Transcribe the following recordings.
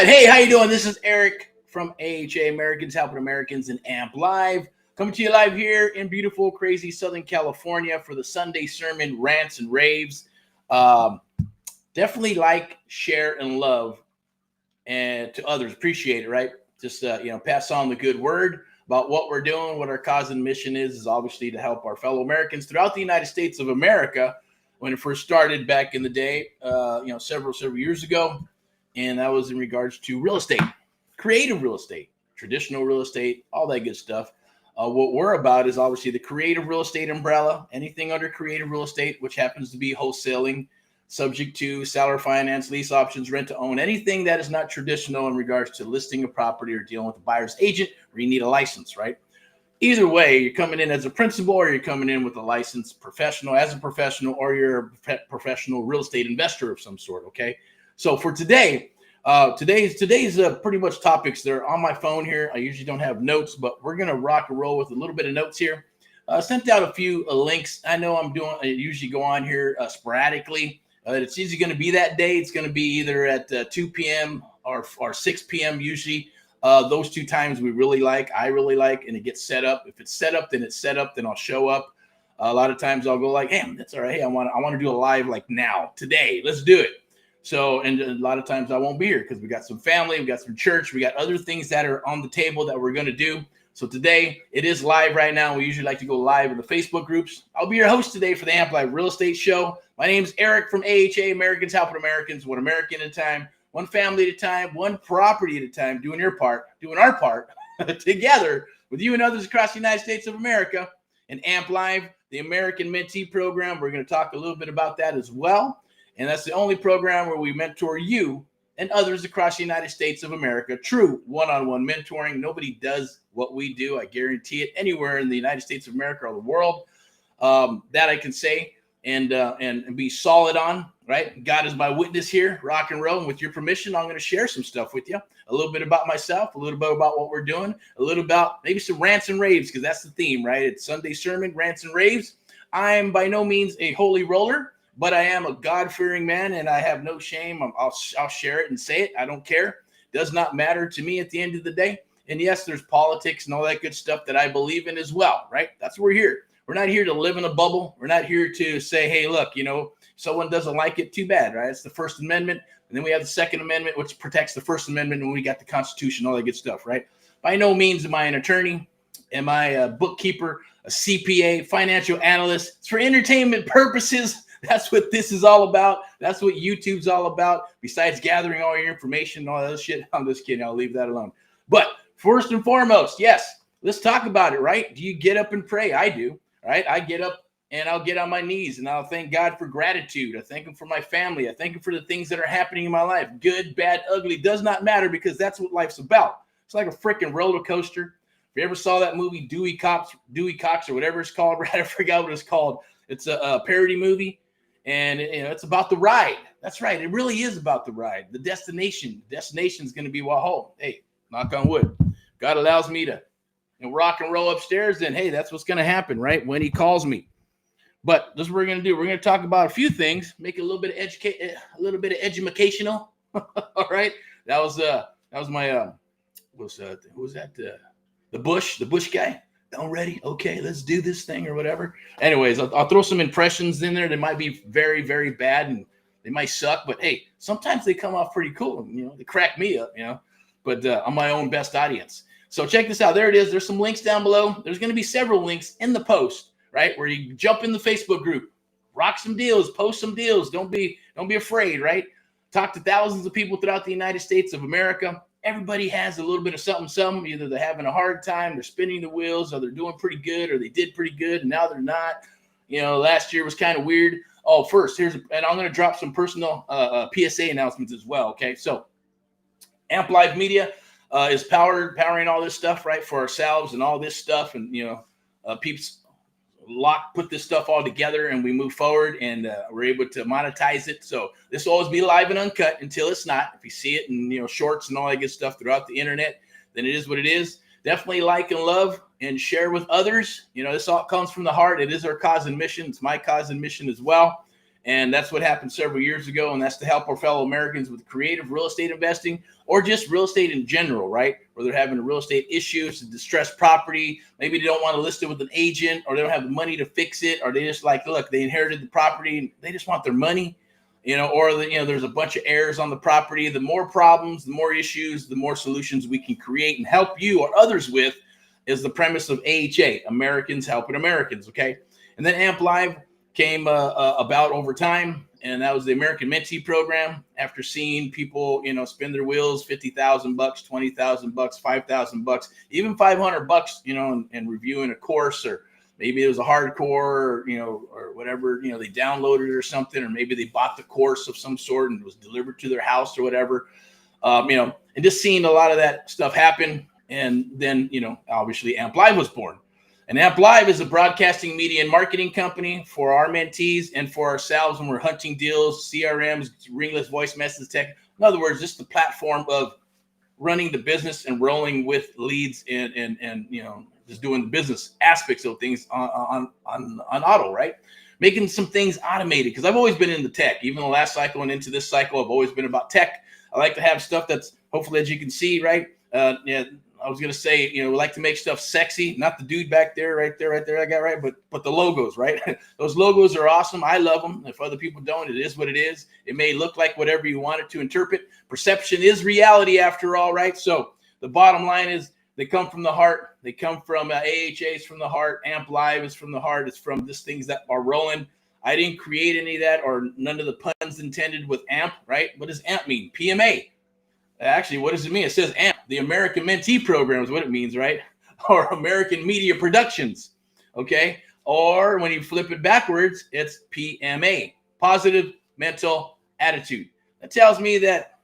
right. Hey, how you doing? This is Eric from AHA Americans Helping Americans and AMP Live. Coming to you live here in beautiful, crazy Southern California for the Sunday sermon, Rants and Raves. Um, Definitely like, share, and love, and to others. Appreciate it, right? Just pass on the good word about what we're doing, what our cause and mission is obviously to help our fellow Americans throughout the United States of America. When it first started back in the day, several years ago. And that was in regards to real estate, creative real estate, traditional real estate, all that good stuff. What we're about is obviously the creative real estate umbrella, anything under creative real estate, which happens to be wholesaling, subject to seller finance, lease options, rent to own, anything that is not traditional in regards to listing a property or dealing with a buyer's agent, where you need a license, right? Either way, you're coming in as a principal or you're coming in with a licensed professional, as a professional, or you're a professional real estate investor of some sort, okay? So for today, today's pretty much topics. They're on my phone here. I usually don't have notes, but we're gonna rock and roll with a little bit of notes here. Sent out a few links. I know I usually go on here sporadically. It's usually going to be that day. It's going to be either at 2 p.m. or 6 p.m. usually. Those two times I really like, and it gets set up. If it's set up, then it's set up. Then I'll show up. A lot of times I'll go like, "Hey, that's all right. Hey, I want to do a live like now, today. Let's do it." So, and a lot of times I won't be here because we got some family, we got some church, we got other things that are on the table that we're going to do. So today it is live right now. We usually like to go live in the Facebook groups. I'll be your host today for the AMP Live Real Estate Show. My name is Eric from AHA Americans Helping Americans, one American at a time, one family at a time, one property at a time, doing our part together with you and others across the United States of America. And AMP Live, the American Mentee Program, we're going to talk a little bit about that as well. And that's the only program where we mentor you and others across the United States of America. True one-on-one mentoring. Nobody does what we do. I guarantee it anywhere in the United States of America or the world. That I can say and be solid on, right? God is my witness here, rock and roll. And with your permission, I'm going to share some stuff with you. A little bit about myself, a little bit about what we're doing, a little about maybe some rants and raves, because that's the theme, right? It's Sunday sermon, rants and raves. I'm by no means a holy roller, but I am a God-fearing man, and I have no shame. I'll share it and say it. I don't care. Does not matter to me at the end of the day. And yes, there's politics and all that good stuff that I believe in as well, right? That's why we're here. We're not here to live in a bubble. We're not here to say, hey, look, someone doesn't like it, too bad, right? It's the First Amendment. And then we have the Second Amendment, which protects the First Amendment, and we got the Constitution, all that good stuff, right? By no means am I an attorney. Am I a bookkeeper, a CPA, financial analyst? It's for entertainment purposes. That's what this is all about. That's what YouTube's all about. Besides gathering all your information and all that shit, I'm just kidding. I'll leave that alone. But first and foremost, yes, let's talk about it, right? Do you get up and pray? I do, right? I get up and I'll get on my knees and I'll thank God for gratitude. I thank him for my family. I thank him for the things that are happening in my life. Good, bad, ugly, does not matter, because that's what life's about. It's like a freaking roller coaster. If you ever saw that movie, Dewey Cox or whatever it's called, right? I forgot what it's called. It's a parody movie. And it's about the ride. That's right. It really is about the ride. The destination. The destination is going to be Wahoo. Hey, knock on wood. God allows me to rock and roll upstairs. Then hey, that's what's going to happen, right? When he calls me. But this is what we're going to do. We're going to talk about a few things. Make it a little bit of educational. All right. That was my who was that? The Bush guy. All ready? Okay, let's do this thing or whatever. Anyways, I'll throw some impressions in there. They might be very, very bad and they might suck, but hey, sometimes they come off pretty cool. They crack me up, but I'm my own best audience. So check this out. There it is. There's some links down below. There's going to be several links in the post, right? Where you jump in the Facebook group, rock some deals, post some deals. Don't be afraid, right? Talk to thousands of people throughout the United States of America. Everybody has a little bit of something. Either they're having a hard time, they're spinning the wheels, or they're doing pretty good, or they did pretty good, and now they're not. Last year was kind of weird. Oh, first, and I'm going to drop some personal PSA announcements as well, okay? So AMP Live Media is powering all this stuff, right, for ourselves and all this stuff, and, peeps put this stuff all together, and we move forward, and we're able to monetize it. So this will always be live and uncut until it's not. If you see it in shorts and all that good stuff throughout the internet, then it is what it is. Definitely like and love and share with others. This all comes from the heart. It is our cause and mission. It's my cause and mission as well. And that's what happened several years ago. And that's to help our fellow Americans with creative real estate investing or just real estate in general, right? Where they're having real estate issues, distressed property. Maybe they don't want to list it with an agent, or they don't have the money to fix it, or they just like, look, they inherited the property and they just want their money, or there's a bunch of heirs on the property. The more problems, the more issues, the more solutions we can create and help you or others with is the premise of AHA, Americans Helping Americans, okay? And then AMP Live came about over time, and that was the American Mentee program. After seeing people, spin their wheels, $50,000, $20,000, $5,000, even $500, and reviewing a course, or maybe it was a hardcore, or whatever, they downloaded it or something, or maybe they bought the course of some sort and it was delivered to their house or whatever, and just seeing a lot of that stuff happen. And then, obviously AMP Live was born. And AMP Live is a broadcasting media and marketing company for our mentees and for ourselves when we're hunting deals, CRMs, ringless voice message tech. In other words, just the platform of running the business and rolling with leads and just doing the business aspects of things on auto, right? Making some things automated, because I've always been in the tech. Even the last cycle and into this cycle, I've always been about tech. I like to have stuff that's hopefully, as you can see, right? I was going to say, we like to make stuff sexy, not the dude back there, right there, I got right, but the logos, right? Those logos are awesome. I love them. If other people don't, it is what it is. It may look like whatever you want it to interpret. Perception is reality after all, right? So the bottom line is they come from the heart. They come from AHA's from the heart. AMP Live is from the heart. It's from just things that are rolling. I didn't create any of that, or none of the puns intended with AMP, right? What does AMP mean? PMA. Actually, what does it mean? It says AMP, the American Mentee Program is what it means, right? Or American Media Productions, okay? Or when you flip it backwards, it's PMA, Positive Mental Attitude. That tells me that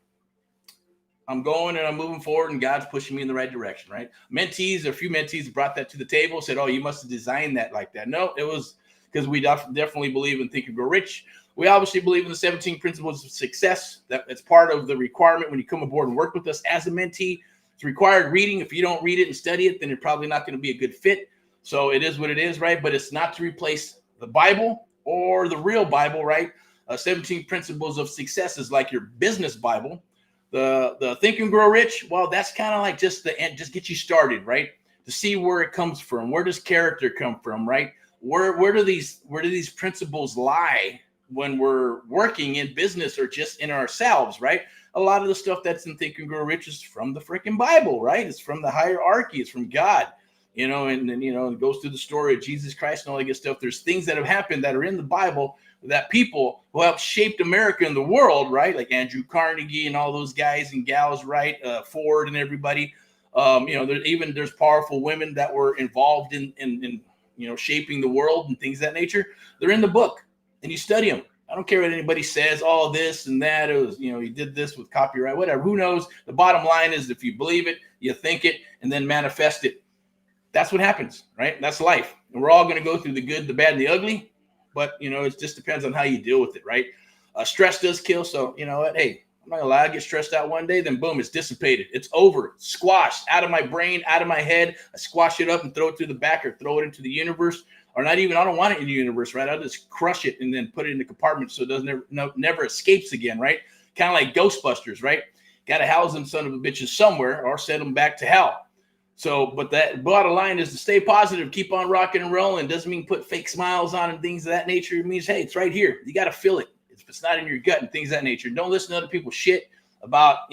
I'm going and I'm moving forward and God's pushing me in the right direction, right? Mentees, a few mentees brought that to the table, said, oh, you must have designed that like that. No, it was because we definitely believe in Think and Grow Rich. We obviously believe in the 17 principles of success. That's part of the requirement when you come aboard and work with us as a mentee. It's required reading. If you don't read it and study it, then you're probably not going to be a good fit. So it is what it is, right? But it's not to replace the Bible or the real Bible, right? 17 principles of success is like your business Bible. The Think and Grow Rich, well, that's kind of like just the end, just get you started, right? To see where it comes from. Where does character come from, right? Where do these principles lie when we're working in business or just in ourselves, right? A lot of the stuff that's in Think and Grow Rich is from the freaking Bible, right? It's from the hierarchy. It's from God, and then, it goes through the story of Jesus Christ and all that good stuff. There's things that have happened that are in the Bible that people who have shaped America and the world, right? Like Andrew Carnegie and all those guys and gals, right? Ford and everybody. There's powerful women that were involved in shaping the world and things of that nature. They're in the book. And you study them. I don't care what anybody says, all this and that. It was, he did this with copyright, whatever. Who knows? The bottom line is if you believe it, you think it, and then manifest it. That's what happens, right? That's life. And we're all going to go through the good, the bad, and the ugly. But, it just depends on how you deal with it, right? Stress does kill. So, you know what? Hey, I'm not going to lie. I get stressed out one day, then boom, it's dissipated. It's over. Squashed out of my brain, out of my head. I squash it up and throw it through the back or throw it into the universe. Or not even, I don't want it in the universe, right? I'll just crush it and then put it in the compartment so it doesn't never escapes again, right? Kind of like Ghostbusters, right? Got to house them son of a bitches somewhere or send them back to hell. So, but that bottom line is to stay positive, keep on rocking and rolling. Doesn't mean put fake smiles on and things of that nature. It means, hey, it's right here. You got to feel it. If it's not in your gut and things of that nature. Don't listen to other people's shit about,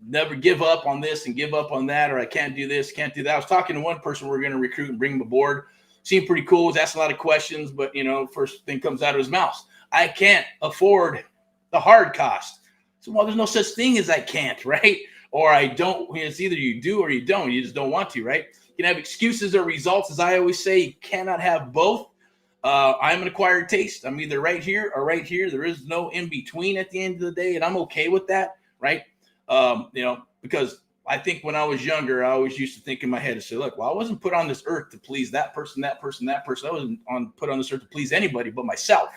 never give up on this and give up on that, or I can't do this, can't do that. I was talking to one person we're going to recruit and bring him aboard. Seemed pretty cool. Was asking a lot of questions, but first thing comes out of his mouth. I can't afford the hard cost. So, well, there's no such thing as I can't, right? Or I don't. It's either you do or you don't. You just don't want to, right? You can have excuses or results, as I always say. You cannot have both. I'm an acquired taste. I'm either right here or right here. There is no in between at the end of the day, and I'm okay with that, right? Because I think when I was younger, I always used to think in my head and say, look, well, I wasn't put on this earth to please that person, that person, that person. I wasn't put on this earth to please anybody but myself,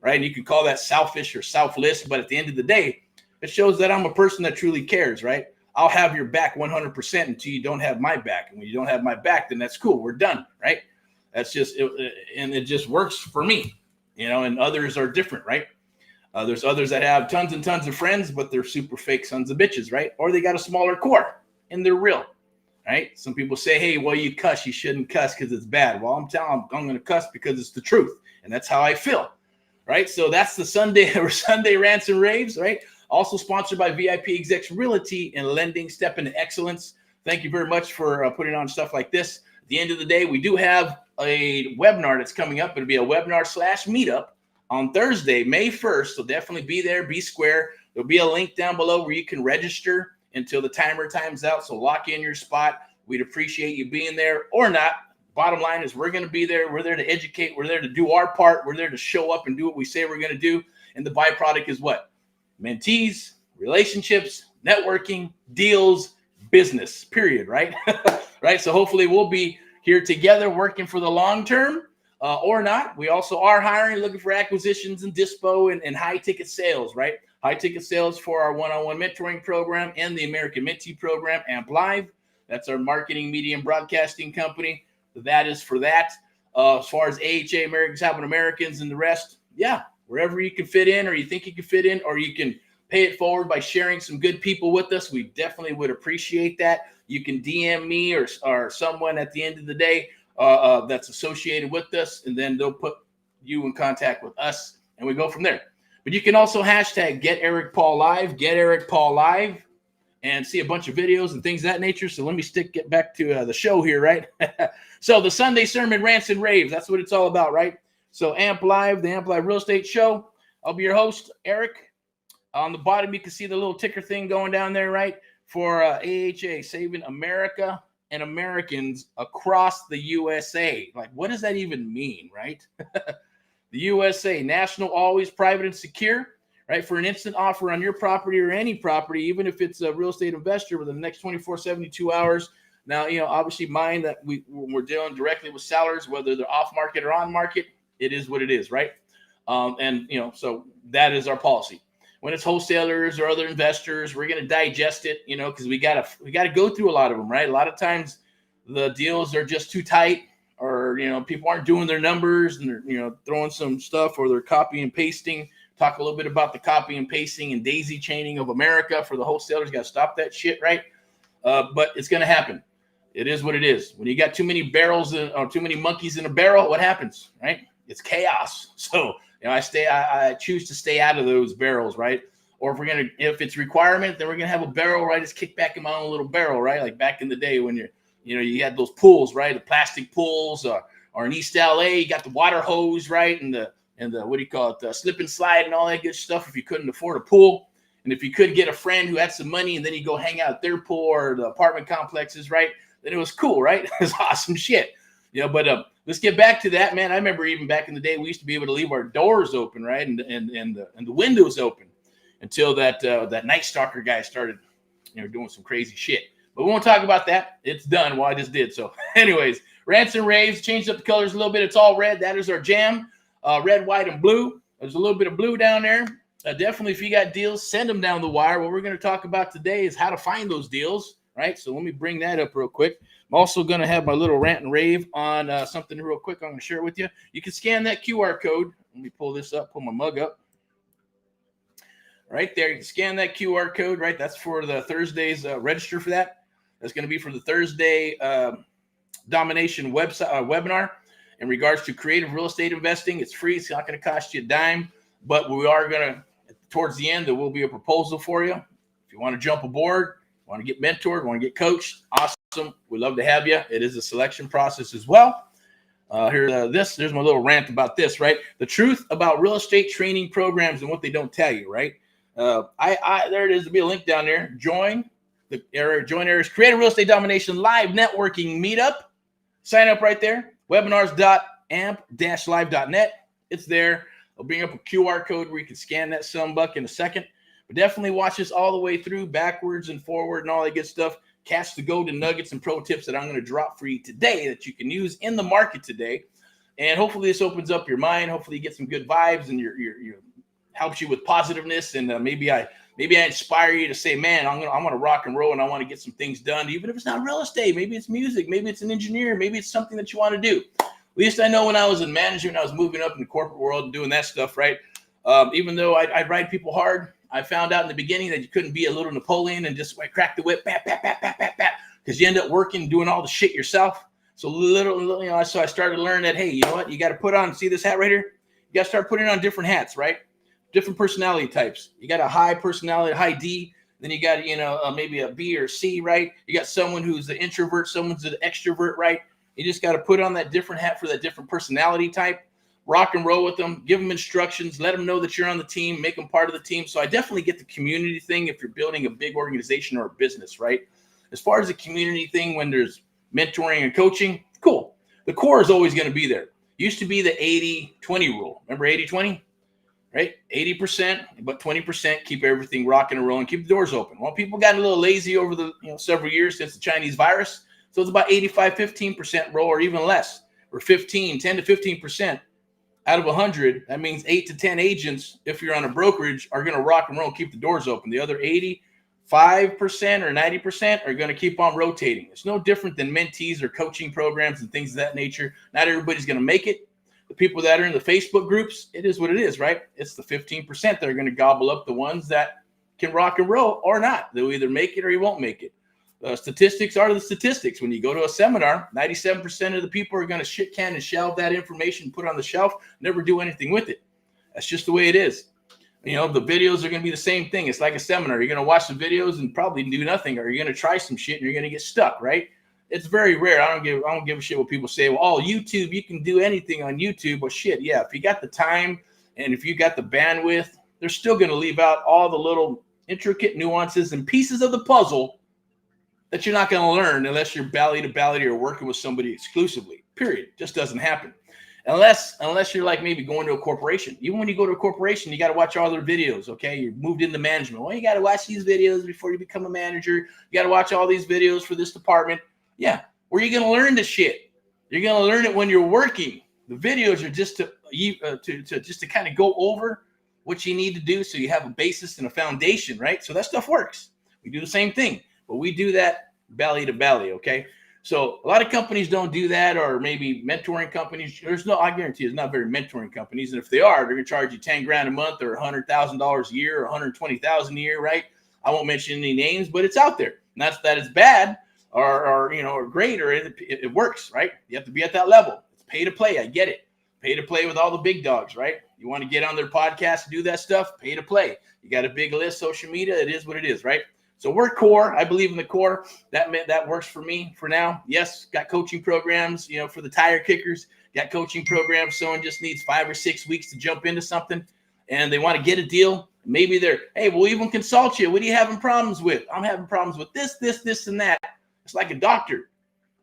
right? And you can call that selfish or selfless, but at the end of the day, it shows that I'm a person that truly cares, right? I'll have your back 100% until you don't have my back. And when you don't have my back, then that's cool. We're done, right? That's just, and it just works for me. and others are different, right? There's others that have tons and tons of friends, but they're super fake sons of bitches, right? Or they got a smaller core and they're real, right? Some people say, hey, well, you cuss. You shouldn't cuss because it's bad. Well, I'm telling them I'm going to cuss because it's the truth. And that's how I feel, right? So that's the Sunday Rants and Raves, right? Also sponsored by VIP Execs Realty and Lending Step into Excellence. Thank you very much for putting on stuff like this. At the end of the day, we do have a webinar that's coming up. It'll be a webinar/meetup on Thursday, May 1st. So definitely be there, be square. There'll be a link down below where you can register until the timer times out. So lock in your spot. We'd appreciate you being there or not. Bottom line is we're going to be there. We're there to educate. We're there to do our part. We're there to show up and do what we say we're going to do. And the byproduct is what? Mentees, relationships, networking, deals, business, period, right? Right. So hopefully we'll be here together working for the long term. Or not. We also are hiring, looking for acquisitions and dispo and high ticket sales, right? High ticket sales for our one-on-one mentoring program and the American Mentee program, AMP Live. That's our marketing, media, and broadcasting company. That is for that. As far as AHA, Americans Helping Americans, and the rest, yeah, wherever you can fit in or you think you can fit in, or you can pay it forward by sharing some good people with us, we definitely would appreciate that. You can DM me or someone at the end of the day that's associated with us, and then they'll put you in contact with us, and we go from there. But you can also hashtag GetErickPaulLive, GetErickPaulLive, and see a bunch of videos and things of that nature. So let me get back to the show here, right? So the Sunday Sermon Rants and Raves, that's what it's all about, right? So AMP Live, the AMP Live Real Estate Show. I'll be your host, Eric. On the bottom, you can see the little ticker thing going down there, right? For AHA, Saving America and Americans across the USA. Like, what does that even mean, right? The USA, national, always private and secure, right? For an instant offer on your property or any property, even if it's a real estate investor within the next 24, 72 hours. Now, obviously mind that we're dealing directly with sellers, whether they're off market or on market, it is what it is, right? So that is our policy. When it's wholesalers or other investors, we're going to digest it, because we got to go through a lot of them, right? A lot of times the deals are just too tight, or, people aren't doing their numbers and they're, throwing some stuff, or they're copy and pasting. Talk a little bit about the copy and pasting and daisy chaining of America for the wholesalers. Got to stop that shit, right? But it's going to happen. It is what it is. When you got too many barrels or too many monkeys in a barrel, what happens, right? It's chaos. So, I choose to stay out of those barrels, right? Or if it's requirement, then we're gonna have a barrel, right? Just kick back in my own little barrel, right? Like back in the day when you had those pools, right? The plastic pools, or in East LA, you got the water hose, right? And the what do you call it? The slip and slide and all that good stuff. If you couldn't afford a pool, and if you could get a friend who had some money, and then you go hang out at their pool or the apartment complexes, right? Then it was cool, right? It was awesome shit. But let's get back to that, man. I remember even back in the day, we used to be able to leave our doors open, right, and the windows open until that Night Stalker guy started, doing some crazy shit. But we won't talk about that. It's done. Well, I just did. So, anyways, Rants and Raves, changed up the colors a little bit. It's all red. That is our jam. Red, white, and blue. There's a little bit of blue down there. Definitely, if you got deals, send them down the wire. What we're going to talk about today is how to find those deals, right? So let me bring that up real quick. I'm also going to have my little rant and rave on something real quick. I'm going to share it with you. You can scan that QR code. Let me pull this up, pull my mug up. Right there, you can scan that QR code, right? That's for the Thursday's register for that. That's going to be for the Thursday domination webinar in regards to creative real estate investing. It's free. It's not going to cost you a dime, but we are going to, towards the end, there will be a proposal for you. If you want to jump aboard, want to get mentored, want to get coached, awesome. We'd love to have you. It is a selection process as well. There's my little rant about this, right? The truth about real estate training programs and what they don't tell you, right? There it is. There'll be a link down there. Join Eric's Creative Real Estate Domination Live Networking Meetup. Sign up right there. Webinars.amp-live.net. It's there. I'll bring up a QR code where you can scan that sumbug in a second. But definitely watch this all the way through, backwards and forward and all that good stuff. Catch the golden nuggets and pro tips that I'm going to drop for you today that you can use in the market today. And hopefully this opens up your mind. Hopefully you get some good vibes and your helps you with positiveness. And maybe I inspire you to say, man, I'm gonna rock and roll and I want to get some things done, even if it's not real estate. Maybe it's music. Maybe it's an engineer. Maybe it's something that you want to do. least I know when I was in management, I was moving up in the corporate world and doing that stuff, right? Even though I ride people hard, I found out in the beginning that you couldn't be a little Napoleon and just like crack the whip, bat, bat, bat, bat, bat, bat, because you end up working, doing all the shit yourself. So so I started to learn that, hey, you know what? You got to put on, see this hat right here? You got to start putting on different hats, right? Different personality types. You got a high personality, high D. Then you got, maybe a B or C, right? You got someone who's the introvert, someone's an extrovert, right? You just got to put on that different hat for that different personality type. Rock and roll with them, give them instructions, let them know that you're on the team, make them part of the team. So I definitely get the community thing if you're building a big organization or a business, right? As far as the community thing, when there's mentoring and coaching, cool. The core is always going to be there. Used to be the 80-20 rule. Remember 80-20? Right? 80%, but 20% keep everything rocking and rolling, keep the doors open. Well, people got a little lazy over the several years since the Chinese virus. So it's about 85-15% roll or even less, or 10 to 15%. Out of 100, that means 8 to 10 agents, if you're on a brokerage, are going to rock and roll, keep the doors open. The other 85% or 90% are going to keep on rotating. It's no different than mentees or coaching programs and things of that nature. Not everybody's going to make it. The people that are in the Facebook groups, it is what it is, right? It's the 15% that are going to gobble up the ones that can rock and roll or not. They'll either make it or you won't make it. Statistics are the statistics. When you go to a seminar, 97% of the people are going to shit can and shelve that information, put it on the shelf, never do anything with it. That's just the way it is. The videos are going to be the same thing. It's like a seminar. You're going to watch the videos and probably do nothing, or you're going to try some shit and you're going to get stuck, right? It's very rare. I don't give a shit what people say. Well, YouTube, you can do anything on YouTube. Well, shit, yeah. If you got the time and if you got the bandwidth, they're still going to leave out all the little intricate nuances and pieces of the puzzle that you're not going to learn unless you're belly to belly or working with somebody exclusively. Period. Just doesn't happen. Unless you're like maybe going to a corporation. Even when you go to a corporation, you got to watch all their videos, okay? You're moved into management. Well, you got to watch these videos before you become a manager. You got to watch all these videos for this department. Yeah. Where are you going to learn the shit? You're going to learn it when you're working. The videos are just to kind of go over what you need to do so you have a basis and a foundation, right? So that stuff works. We do the same thing. But we do that belly to belly, okay? So a lot of companies don't do that, or maybe mentoring companies. I guarantee it's not very mentoring companies. And if they are, they're going to charge you $10,000 a month or $100,000 a year or $120,000 a year, right? I won't mention any names, but it's out there. Not that it's bad or great, or it works, right? You have to be at that level. It's pay to play. I get it. Pay to play with all the big dogs, right? You want to get on their podcast, do that stuff, pay to play. You got a big list, social media. It is what it is, right? So we're core. I believe in the core. That works for me for now. Yes, got coaching programs, for the tire kickers. Got coaching programs. Someone just needs 5 or 6 weeks to jump into something, and they want to get a deal. Maybe hey, we'll even consult you. What are you having problems with? I'm having problems with this, and that. It's like a doctor.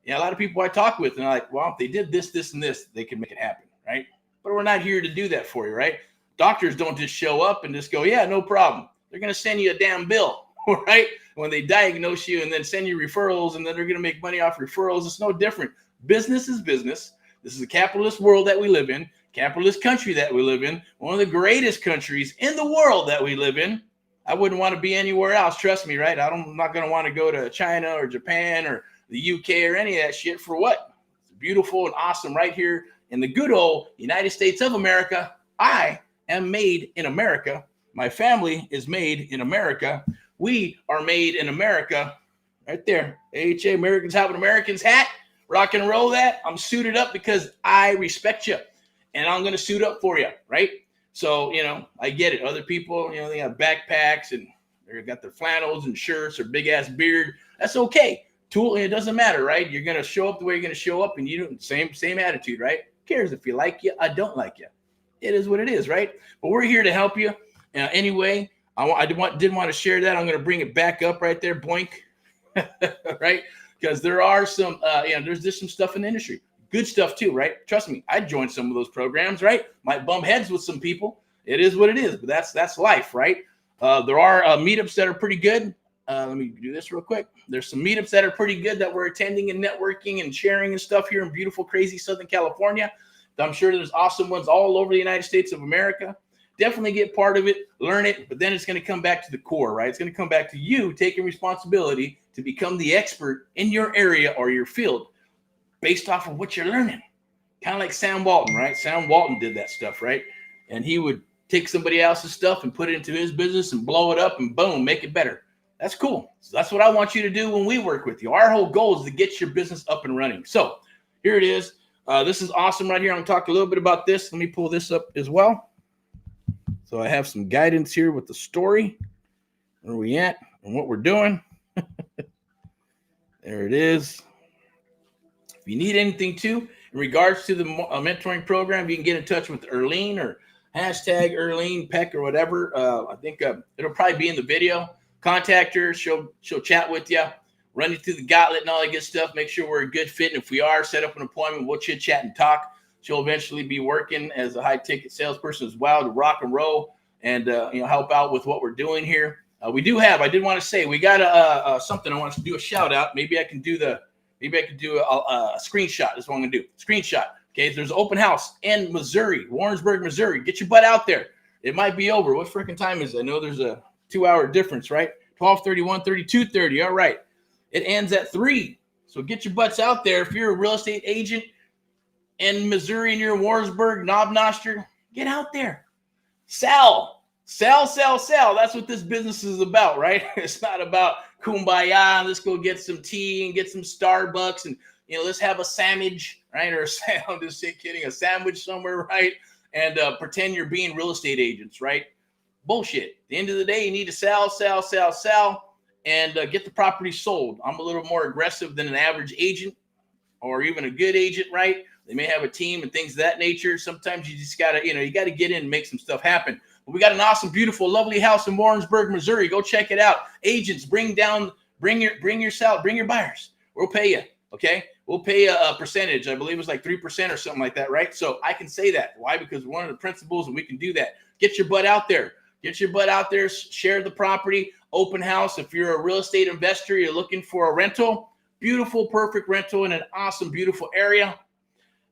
A lot of people I talk with, and they're like, well, if they did this, and this, they can make it happen, right? But we're not here to do that for you, right? Doctors don't just show up and just go, yeah, no problem. They're going to send you a damn bill. Right? When they diagnose you and then send you referrals, and then they're going to make money off referrals. It's no different. Business is business. This is a capitalist world that we live in, capitalist country that we live in, one of the greatest countries in the world that we live in. I wouldn't want to be anywhere else. Trust me, right? I'm not going to want to go to China or Japan or the UK or any of that shit. For what? It's beautiful and awesome right here in the good old United States of America. I am made in America. My family is made in America. We are made in America, right there. AHA, Americans have an American's hat. Rock and roll that. I'm suited up because I respect you, and I'm going to suit up for you, right? So, I get it. Other people, they have backpacks and they got their flannels and shirts or big ass beard. That's okay. It doesn't matter, right? You're going to show up the way you're going to show up, and you do same attitude, right? Who cares if you like you? I don't like you. It is what it is, right? But we're here to help you anyway. I did want to share that. I'm going to bring it back up right there, boink, right? Because there are some, there's just some stuff in the industry. Good stuff too, right? Trust me, I joined some of those programs, right? Might bump heads with some people. It is what it is, but that's life, right? There are meetups that are pretty good. Let me do this real quick. There's some meetups that are pretty good that we're attending and networking and sharing and stuff here in beautiful, crazy Southern California. I'm sure there's awesome ones all over the United States of America. Definitely get part of it, learn it, but then it's going to come back to the core, right? It's going to come back to you taking responsibility to become the expert in your area or your field based off of what you're learning. Kind of like Sam Walton, right? Sam Walton did that stuff, right? And he would take somebody else's stuff and put it into his business and blow it up and boom, make it better. That's cool. So that's what I want you to do when we work with you. Our whole goal is to get your business up and running. So here it is. This is awesome right here. I'm going to talk a little bit about this. Let me pull this up as well. So I have some guidance here with the story. Where are we at and what we're doing. There it is. If you need anything too, in regards to the mentoring program, you can get in touch with Erlene or hashtag Erlene Peck or whatever. I think it'll probably be in the video. Contact her. She'll chat with you, run you through the gauntlet and all that good stuff. Make sure we're a good fit. And if we are, set up an appointment. We'll chit chat and talk. She'll eventually be working as a high ticket salesperson as well to rock and roll and help out with what we're doing here. We do have. I did want to say we got something. I want to do a shout out. Maybe I can do a screenshot. That's what I'm going to do. Screenshot. Okay. There's an open house in Missouri, Warrensburg, Missouri. Get your butt out there. It might be over. What freaking time is it? I know there's a 2-hour difference, right? 12:30, 1:30, 2:30. All right. It ends at 3. So get your butts out there. If you're a real estate agent in Missouri and you're in Warrensburg, Knob Noster, get out there. Sell. That's what this business is about, right? It's not about kumbaya. Let's go get some tea and get some Starbucks and, let's have a sandwich, right? Or I'm just kidding, a sandwich somewhere, right? And pretend you're being real estate agents, right? Bullshit. At the end of the day, you need to sell, and get the property sold. I'm a little more aggressive than an average agent or even a good agent, right? They may have a team and things of that nature. Sometimes you just gotta, you gotta get in and make some stuff happen. We got an awesome, beautiful, lovely house in Warrensburg, Missouri. Go check it out. Agents, bring your buyers. We'll pay you. Okay. We'll pay a percentage. I believe it's like 3% or something like that. Right. So I can say that. Why? Because one of the principles, and we can do that. Get your butt out there. Share the property. Open house. If you're a real estate investor, you're looking for a rental, beautiful, perfect rental in an awesome, beautiful area.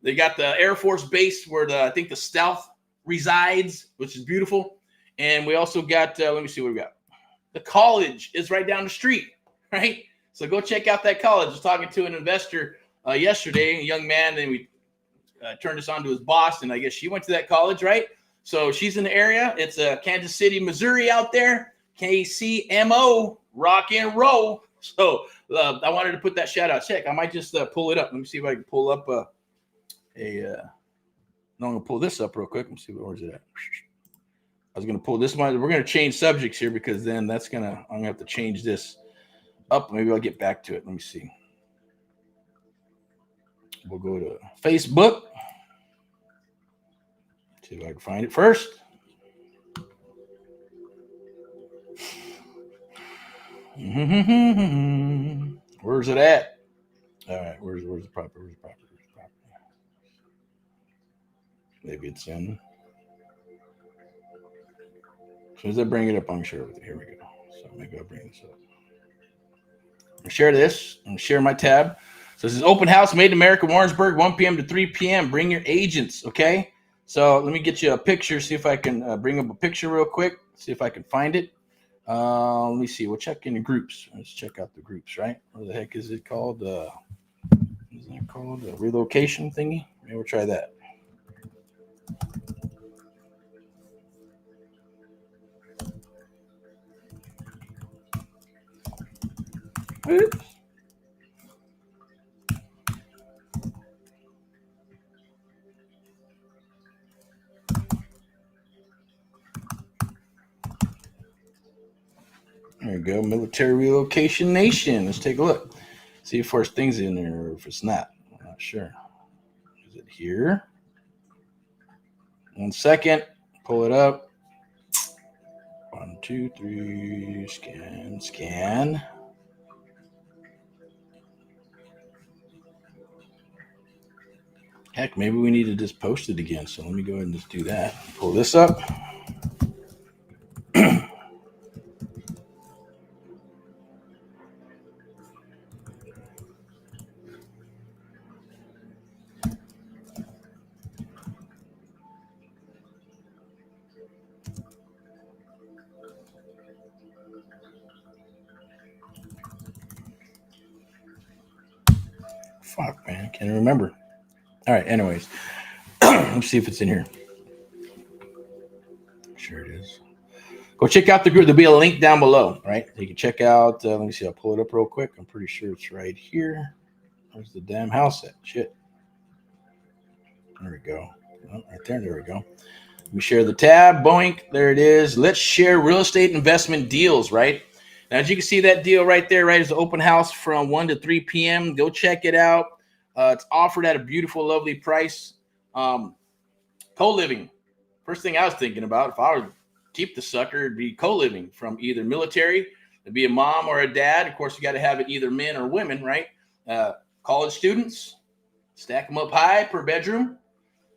They got the Air Force Base where I think the Stealth resides, which is beautiful. And we also got, let me see what we got. The college is right down the street, right? So go check out that college. I was talking to an investor yesterday, a young man, and we turned this on to his boss, and I guess she went to that college, right? So she's in the area. It's Kansas City, Missouri out there. KCMO, rock and roll. So I wanted to put that shout out. Check. I might just pull it up. Let me see if I can pull up no, I'm going to pull this up real quick. Let me see, where's it at? I was going to pull this one. We're going to change subjects here because then I'm going to have to change this up. Maybe I'll get back to it. Let me see. We'll go to Facebook. See if I can find it first. Where's it at? All right, where's the property? Maybe it's in. As soon as I bring it up, I'm sure with it. Here we go. So maybe I'll bring this up. I'm gonna share this. I'm gonna share my tab. So this is open house, made in America, Warrensburg, 1 p.m. to 3 p.m. Bring your agents, okay? So let me get you a picture. See if I can bring up a picture real quick. See if I can find it. Let me see. We'll check in the groups. Let's check out the groups, right? What the heck is it called? Isn't it called a relocation thingy? Maybe we'll try that. Oops. There we go. Military Relocation Nation. Let's take a look. See if there's things in there or if it's not. I'm not sure. Is it here? 1 second. Pull it up. 1, 2, 3. Scan. Heck, maybe we need to just post it again. So let me go ahead and just do that. Pull this up. Fuck, man. Can't remember. All right. Anyways, let's see if it's in here. Sure it is. Go check out the group. There'll be a link down below, right? You can check out. Let me see. I'll pull it up real quick. I'm pretty sure it's right here. Where's the damn house at? Shit. There we go. Oh, right there. There we go. Let me share the tab. Boink. There it is. Let's share real estate investment deals, right? Now, as you can see, that deal right there, right, is the open house from 1 to 3 p.m. Go check it out. It's offered at a beautiful, lovely price. Co-living. First thing I was thinking about, if I would keep the sucker, it'd be co-living from either military, to be a mom or a dad. Of course, you got to have it either men or women, right? College students, stack them up high per bedroom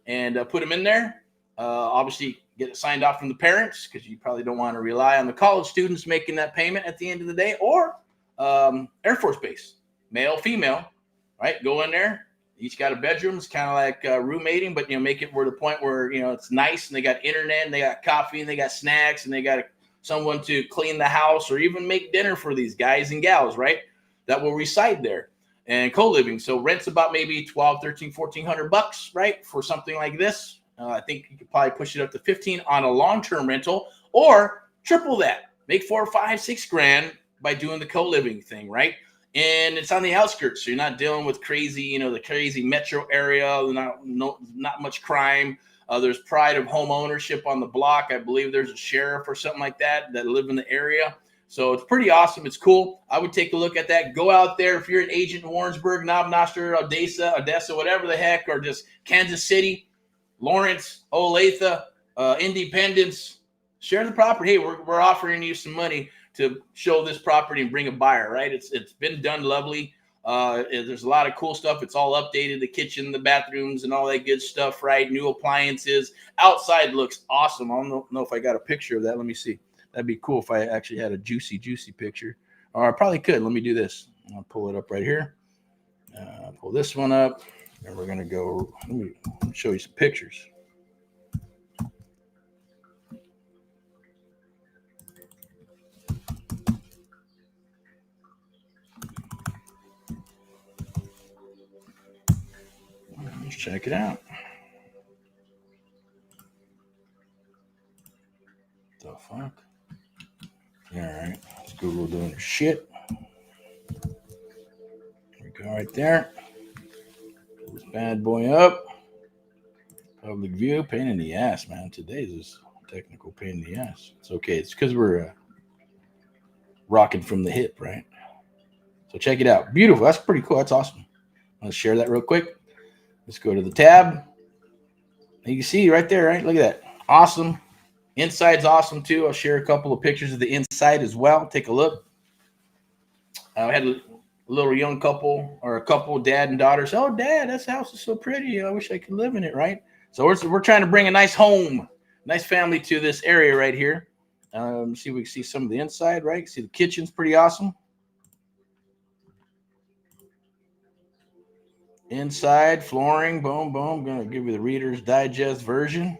and put them in there. Obviously, get it signed off from the parents because you probably don't want to rely on the college students making that payment at the end of the day. Or Air Force Base, male, female, right? Go in there. Each got a bedroom. It's kind of like roommating, but make it where the point where it's nice and they got internet and they got coffee and they got snacks and they got someone to clean the house or even make dinner for these guys and gals, right? That will reside there and co-living. So rent's about maybe $1,200, $1,300, $1,400, right? For something like this. I think you could probably push it up to 15 on a long-term rental or triple that. Make 4, 5, 6 grand by doing the co-living thing, right? And it's on the outskirts, so you're not dealing with crazy, the crazy metro area. Not much crime. There's pride of home ownership on the block. I believe there's a sheriff or something like that live in the area. So it's pretty awesome. It's cool. I would take a look at that. Go out there if you're an agent in Warrensburg, Knob Noster, Odessa, whatever the heck, or just Kansas City, Lawrence, Olathe, Independence. Share the property. Hey, we're offering you some money to show this property and bring a buyer, right? It's been done lovely. There's a lot of cool stuff. It's all updated, the kitchen, the bathrooms, and all that good stuff, right? New appliances. Outside looks awesome. I don't know if I got a picture of that. Let me see. That'd be cool if I actually had a juicy picture. Or I probably could. Let me do this. I'll pull it up right here. Pull this one up. And we're going to go. Let me show you some pictures. Let's check it out. The fuck? All right. It's Google doing their shit. There we go right there. Pull this bad boy up. Public view. Pain in the ass, man. Today's is technical pain in the ass. It's okay. It's because we're rocking from the hip, right? So check it out. Beautiful. That's pretty cool. That's awesome. Let's share that real quick. Let's go to the tab. You can see right there, right? Look at that. Awesome. Inside's awesome too. I'll share a couple of pictures of the inside as well. Take a look. I had a little young couple or a couple, dad and daughter. Say, "Oh, Dad, this house is so pretty. I wish I could live in it," right? So we're trying to bring a nice home, nice family to this area right here. See if we can see some of the inside, right? See the kitchen's pretty awesome. Inside flooring, boom, boom. I'm going to give you the Reader's Digest version.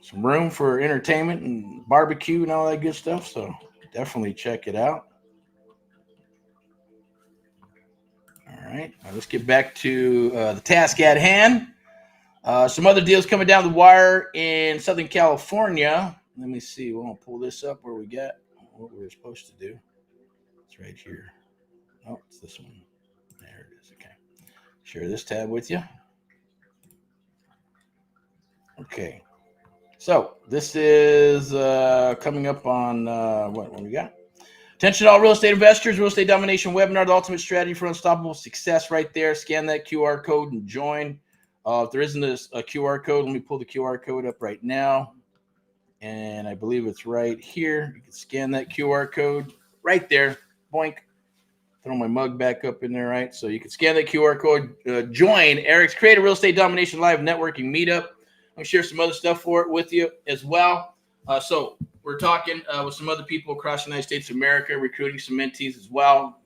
Some room for entertainment and barbecue and all that good stuff. So definitely check it out. All right. Now let's get back to the task at hand. Some other deals coming down the wire in Southern California. Let me see. We'll pull this up where we got what we were supposed to do. It's right here. Oh, it's this one. There it is. Okay. Share this tab with you. Okay. So this is coming up on what we got? Attention all real estate investors, real estate domination webinar, the ultimate strategy for unstoppable success right there. Scan that QR code and join. If there isn't a QR code, let me pull the QR code up right now. And I believe it's right here. You can scan that QR code right there. Boink. Throw my mug back up in there, right? So you can scan that QR code. Join Erick's Create a Real Estate Domination Live Networking Meetup. I'm going to share some other stuff for it with you as well. So we're talking with some other people across the United States of America, recruiting some mentees as well,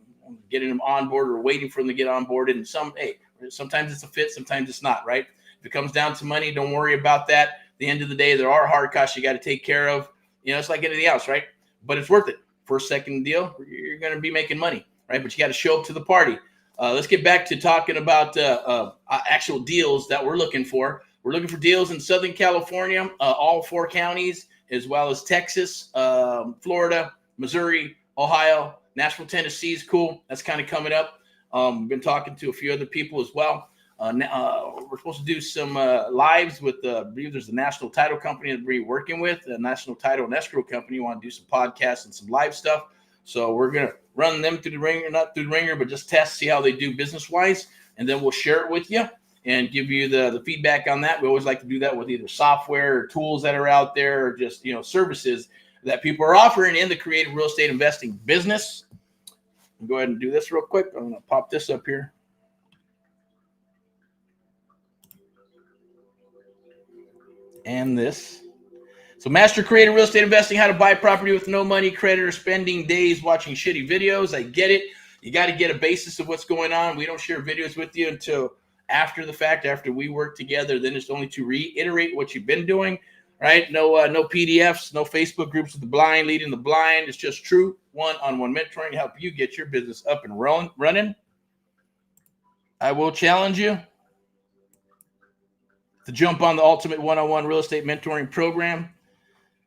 getting them on board or waiting for them to get on board. And sometimes it's a fit, sometimes it's not, right? If it comes down to money, don't worry about that. At the end of the day, there are hard costs you got to take care of. It's like anything else, right? But it's worth it. First, second deal, you're going to be making money. right? But you got to show up to the party. Let's get back to talking about actual deals that we're looking for. We're looking for deals in Southern California, all 4 counties, as well as Texas, Florida, Missouri, Ohio, Nashville, Tennessee is cool. That's kind of coming up. We've been talking to a few other people as well. We're supposed to do some lives with, I believe there's a national title company that we're working with, a national title and escrow company. We want to do some podcasts and some live stuff. So we're going to run them through the ringer, not through the ringer, but just test, see how they do business-wise, and then we'll share it with you and give you the feedback on that. We always like to do that with either software or tools that are out there, or just, you know, services that people are offering in the creative real estate investing business. I'll go ahead and do this real quick. I'm going to pop this up here. And this. So master creative real estate investing, how to buy property with no money, credit, or spending days watching shitty videos. I get it. You got to get a basis of what's going on. We don't share videos with you until after the fact, after we work together. Then it's only to reiterate what you've been doing, right? No PDFs, no Facebook groups with the blind leading the blind. It's just true one-on-one mentoring to help you get your business up and running. I will challenge you to jump on the ultimate one-on-one real estate mentoring program.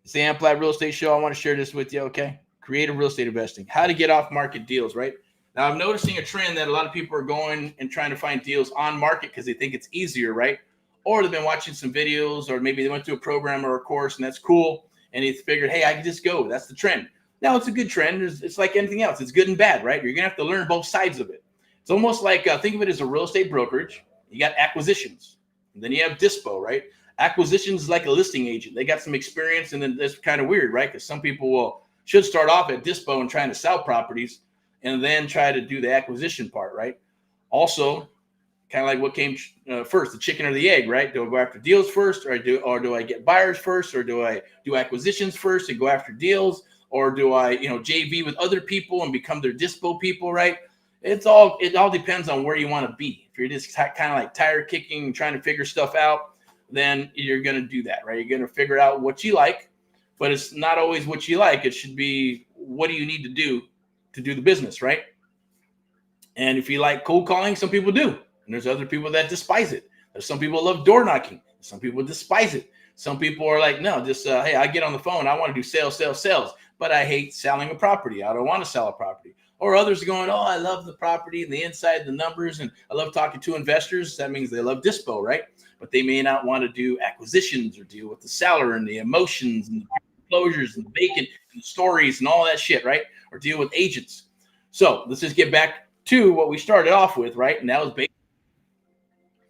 It's the Amplified Real Estate Show. I want to share this with you, okay? Creative real estate investing, how to get off market deals, right? Now, I'm noticing a trend that a lot of people are going and trying to find deals on market because they think it's easier, right? Or they've been watching some videos, or maybe they went through a program or a course, and that's cool. And they figured, hey, I can just go. That's the trend. Now, it's a good trend. It's like anything else. It's good and bad, right? You're going to have to learn both sides of it. It's almost like, think of it as a real estate brokerage. You got acquisitions. And then you have dispo, right? Acquisitions is like a listing agent. They got some experience, and then that's kind of weird, right? Because some people should start off at dispo and trying to sell properties and then try to do the acquisition part, right? Also, kind of like what came first, the chicken or the egg, right? Do I go after deals first, or do I get buyers first, or do I do acquisitions first and go after deals, or do I, JV with other people and become their dispo people, right? It all depends on where you want to be. If you're just kind of like tire kicking and trying to figure stuff out, then you're going to do that, right? You're going to figure out what you like, but it's not always what you like. It should be, what do you need to do the business, right? And if you like cold calling, some people do. And there's other people that despise it. There's some people love door knocking. Some people despise it. Some people are like, no, just, hey, I get on the phone. I want to do sales, but I hate selling a property. I don't want to sell a property. Or others are going, oh, I love the property and the inside, the numbers, and I love talking to investors. That means they love dispo, right? But they may not want to do acquisitions or deal with the seller and the emotions and the closures and the vacant and the stories and all that shit, right? Or deal with agents. So let's just get back to what we started off with, right? And that was based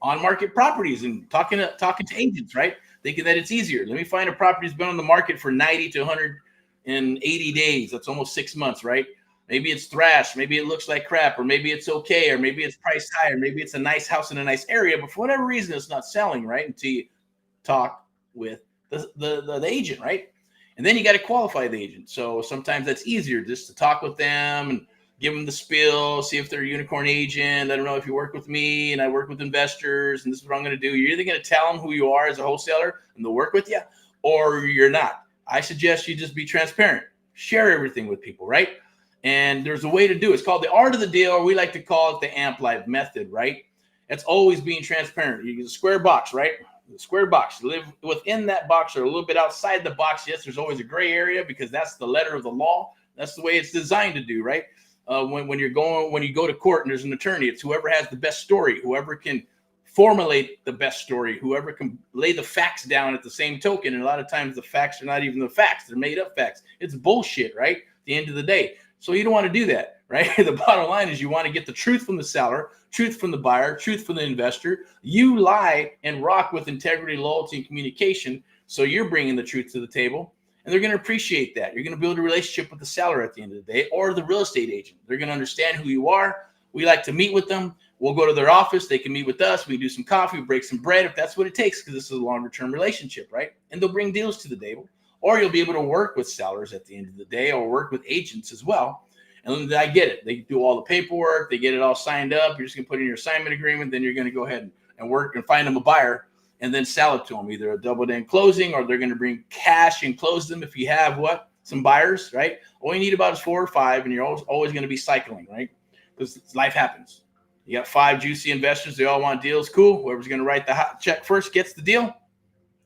on market properties and talking to agents, right? Thinking that it's easier. Let me find a property that's been on the market for 90 to 180 days. That's almost 6 months, right? Maybe it's thrashed. Maybe it looks like crap, or maybe it's okay, or maybe it's priced high, or maybe it's a nice house in a nice area, but for whatever reason, it's not selling, right? Until you talk with the agent, right? And then you got to qualify the agent. So sometimes that's easier just to talk with them and give them the spiel, see if they're a unicorn agent. I don't know if you work with me and I work with investors and this is what I'm going to do. You're either going to tell them who you are as a wholesaler and they'll work with you, or you're not. I suggest you just be transparent. Share everything with people, right? And there's a way to do it. It's called the art of the deal, or we like to call it the Amplified method, right? It's always being transparent. You get a square box, right? The square box. Live within that box or a little bit outside the box. Yes, there's always a gray area because that's the letter of the law. That's the way it's designed to do, right? When you go to court and there's an attorney, it's whoever has the best story, whoever can formulate the best story, whoever can lay the facts down at the same token. And a lot of times the facts are not even the facts. They're made up facts. It's bullshit, right? At the end of the day. So you don't want to do that, right? The bottom line is you want to get the truth from the seller, truth from the buyer, truth from the investor. You lie and rock with integrity, loyalty, and communication. So you're bringing the truth to the table, and they're going to appreciate that. You're going to build a relationship with the seller at the end of the day, or the real estate agent. They're going to understand who you are. We like to meet with them. We'll go to their office. They can meet with us. We do some coffee, break some bread if that's what it takes, because this is a longer-term relationship, right? And they'll bring deals to the table. Or you'll be able to work with sellers at the end of the day, or work with agents as well. And I get it. They do all the paperwork. They get it all signed up. You're just going to put in your assignment agreement. Then you're going to go ahead and work and find them a buyer and then sell it to them, either a double-end closing, or they're going to bring cash and close them if you have some buyers, right? All you need about is 4 or 5, and you're always going to be cycling, right? because life happens. You got 5 juicy investors. They all want deals. Cool. Whoever's going to write the hot check first gets the deal.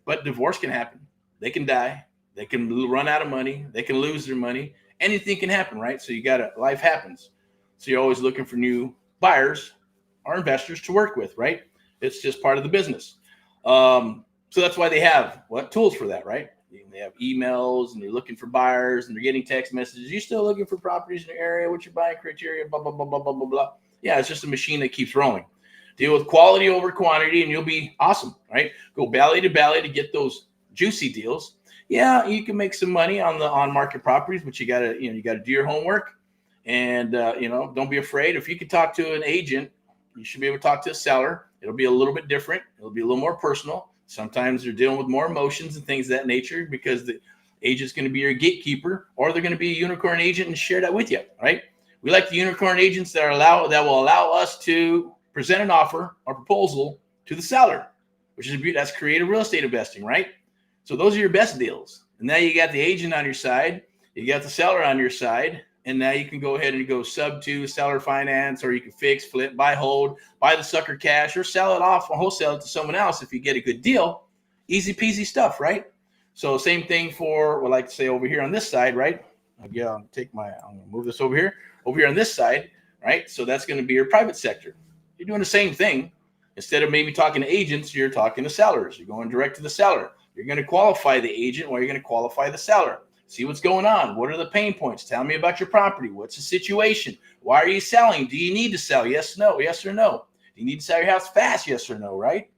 But divorce can happen. They can die. They can run out of money. They can lose their money. Anything can happen, right? So life happens. So you're always looking for new buyers or investors to work with, right? It's just part of the business. So that's why they have tools for that, right? They have emails and they're looking for buyers and they're getting text messages. You still looking for properties in your area? What's your buying criteria? Blah, blah, blah, blah, blah, blah, blah. Yeah, it's just a machine that keeps rolling. Deal with quality over quantity and you'll be awesome, right? Go valley to get those juicy deals. Yeah, you can make some money on the on-market properties, but you gotta do your homework and don't be afraid. If you can talk to an agent, you should be able to talk to a seller. It'll be a little bit different. It'll be a little more personal. Sometimes they're dealing with more emotions and things of that nature because the agent's going to be your gatekeeper, or they're going to be a unicorn agent and share that with you, right? We like the unicorn agents that will allow us to present an offer or proposal to the seller, which is that's creative real estate investing, right? So those are your best deals. And now you got the agent on your side, you got the seller on your side, and now you can go ahead and go sub to seller finance, or you can fix, flip, buy, hold, buy the sucker cash, or sell it off or wholesale it to someone else if you get a good deal. Easy peasy stuff, right? So same thing for what I like to say over here on this side, right? Again, I'm gonna move this over here on this side, right? So that's going to be your private sector. You're doing the same thing. Instead of maybe talking to agents, you're talking to sellers. You're going direct to the seller. You're going to qualify the agent while you're going to qualify the seller. See what's going on. What are the pain points? Tell me about your property. What's the situation? Why are you selling? Do you need to sell? Yes, no. Yes or no. Do you need to sell your house fast? Yes or no, right?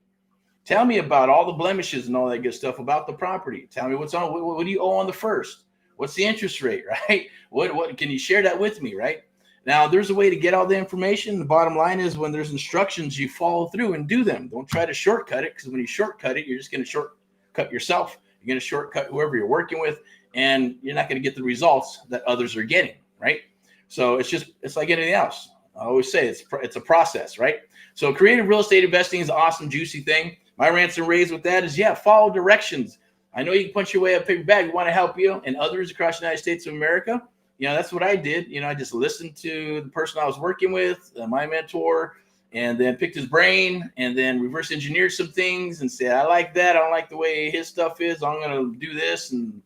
Tell me about all the blemishes and all that good stuff about the property. Tell me what's on. What do you owe on the first? What's the interest rate, right? What can you share that with me, right? Now, there's a way to get all the information. The bottom line is when there's instructions, you follow through and do them. Don't try to shortcut it, because when you shortcut it, you're just going to shortcut yourself. You're going to shortcut whoever you're working with, and you're not going to get the results that others are getting, right? So it's like anything else. I always say it's a process, right? So creative real estate investing is an awesome, juicy thing. My rants and raves with that is, follow directions. I know you can punch your way up, pick your bag. We want to help you and others across the United States of America. That's what I did. I just listened to the person I was working with, my mentor, and then picked his brain and then reverse engineered some things and said, I like that. I don't like the way his stuff is. I'm going to do this and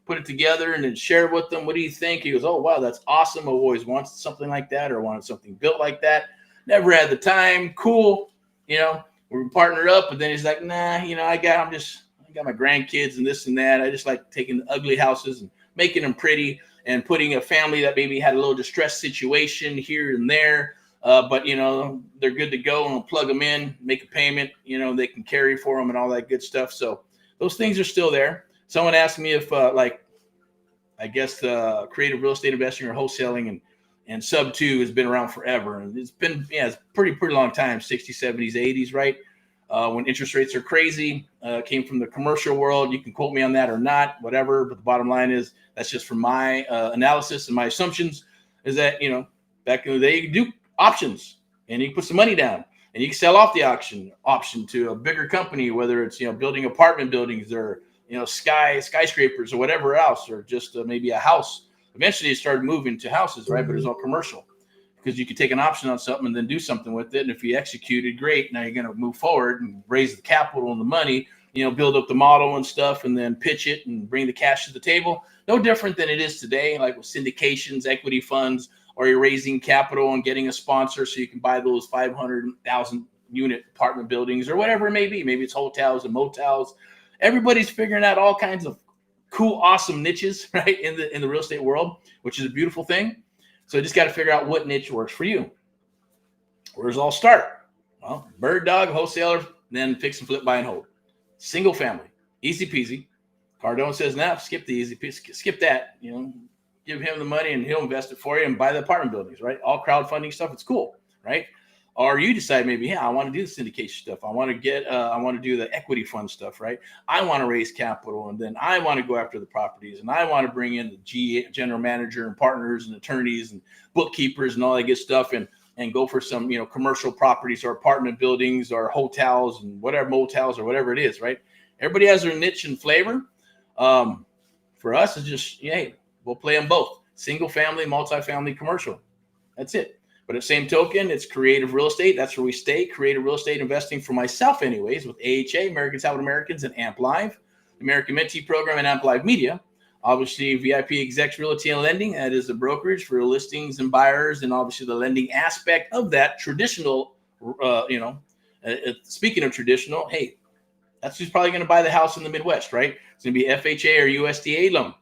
put it together and then share it with them. What do you think? He goes, oh, wow, that's awesome. I've always wanted something like that or wanted something built like that. Never had the time. Cool. We partnered up, but then he's like, nah, I got my grandkids and this and that. I just like taking the ugly houses and making them pretty and putting a family that maybe had a little distressed situation here and there. But they're good to go, and we'll plug them in, make a payment, they can carry for them and all that good stuff. So those things are still there. Someone asked me if creative real estate investing or wholesaling and sub 2 has been around forever. And it's been, it's pretty long time, 60s, 70s, 80s, right? When interest rates are crazy, came from the commercial world. You can quote me on that or not, whatever. But the bottom line is that's just from my analysis and my assumptions is that, back in the day, you could do options and you can put some money down and you can sell off the option to a bigger company, whether it's, building apartment buildings or, skyscrapers or whatever else, or just maybe a house. Eventually it started moving to houses, right? But it was all commercial. Because you could take an option on something and then do something with it. And if you executed, great. Now you're going to move forward and raise the capital and the money, build up the model and stuff, and then pitch it and bring the cash to the table. No different than it is today, like with syndications, equity funds, or you're raising capital and getting a sponsor so you can buy those 500,000 unit apartment buildings or whatever it may be. Maybe it's hotels and motels. Everybody's figuring out all kinds of cool, awesome niches, right, in the real estate world, which is a beautiful thing. So you just got to figure out what niche works for you. Where does it all start? Well, bird dog, wholesaler, then fix and flip, buy and hold. Single family, easy peasy. Cardone says, nah, skip the easy peasy, skip that. Give him the money and he'll invest it for you and buy the apartment buildings, right? All crowdfunding stuff, it's cool, right? Or you decide maybe, I want to do the syndication stuff. I want to do the equity fund stuff, right? I want to raise capital, and then I want to go after the properties, and I want to bring in the general manager and partners and attorneys and bookkeepers and all that good stuff, and go for some, commercial properties or apartment buildings or hotels and whatever, motels or whatever it is, right? Everybody has their niche and flavor. For us, it's just, we'll play them both: single family, multifamily, commercial. That's it. But at the same token, it's creative real estate. That's where we stay. Creative real estate investing for myself anyways, with AHA, Americans Helping Americans, and Amp Live, the American Mentee Program, and Amp Live Media. Obviously, VIP Execs Realty and Lending. That is the brokerage for listings and buyers, and obviously the lending aspect of that traditional, speaking of traditional, hey, that's who's probably going to buy the house in the Midwest, right? It's going to be FHA or USDA loan.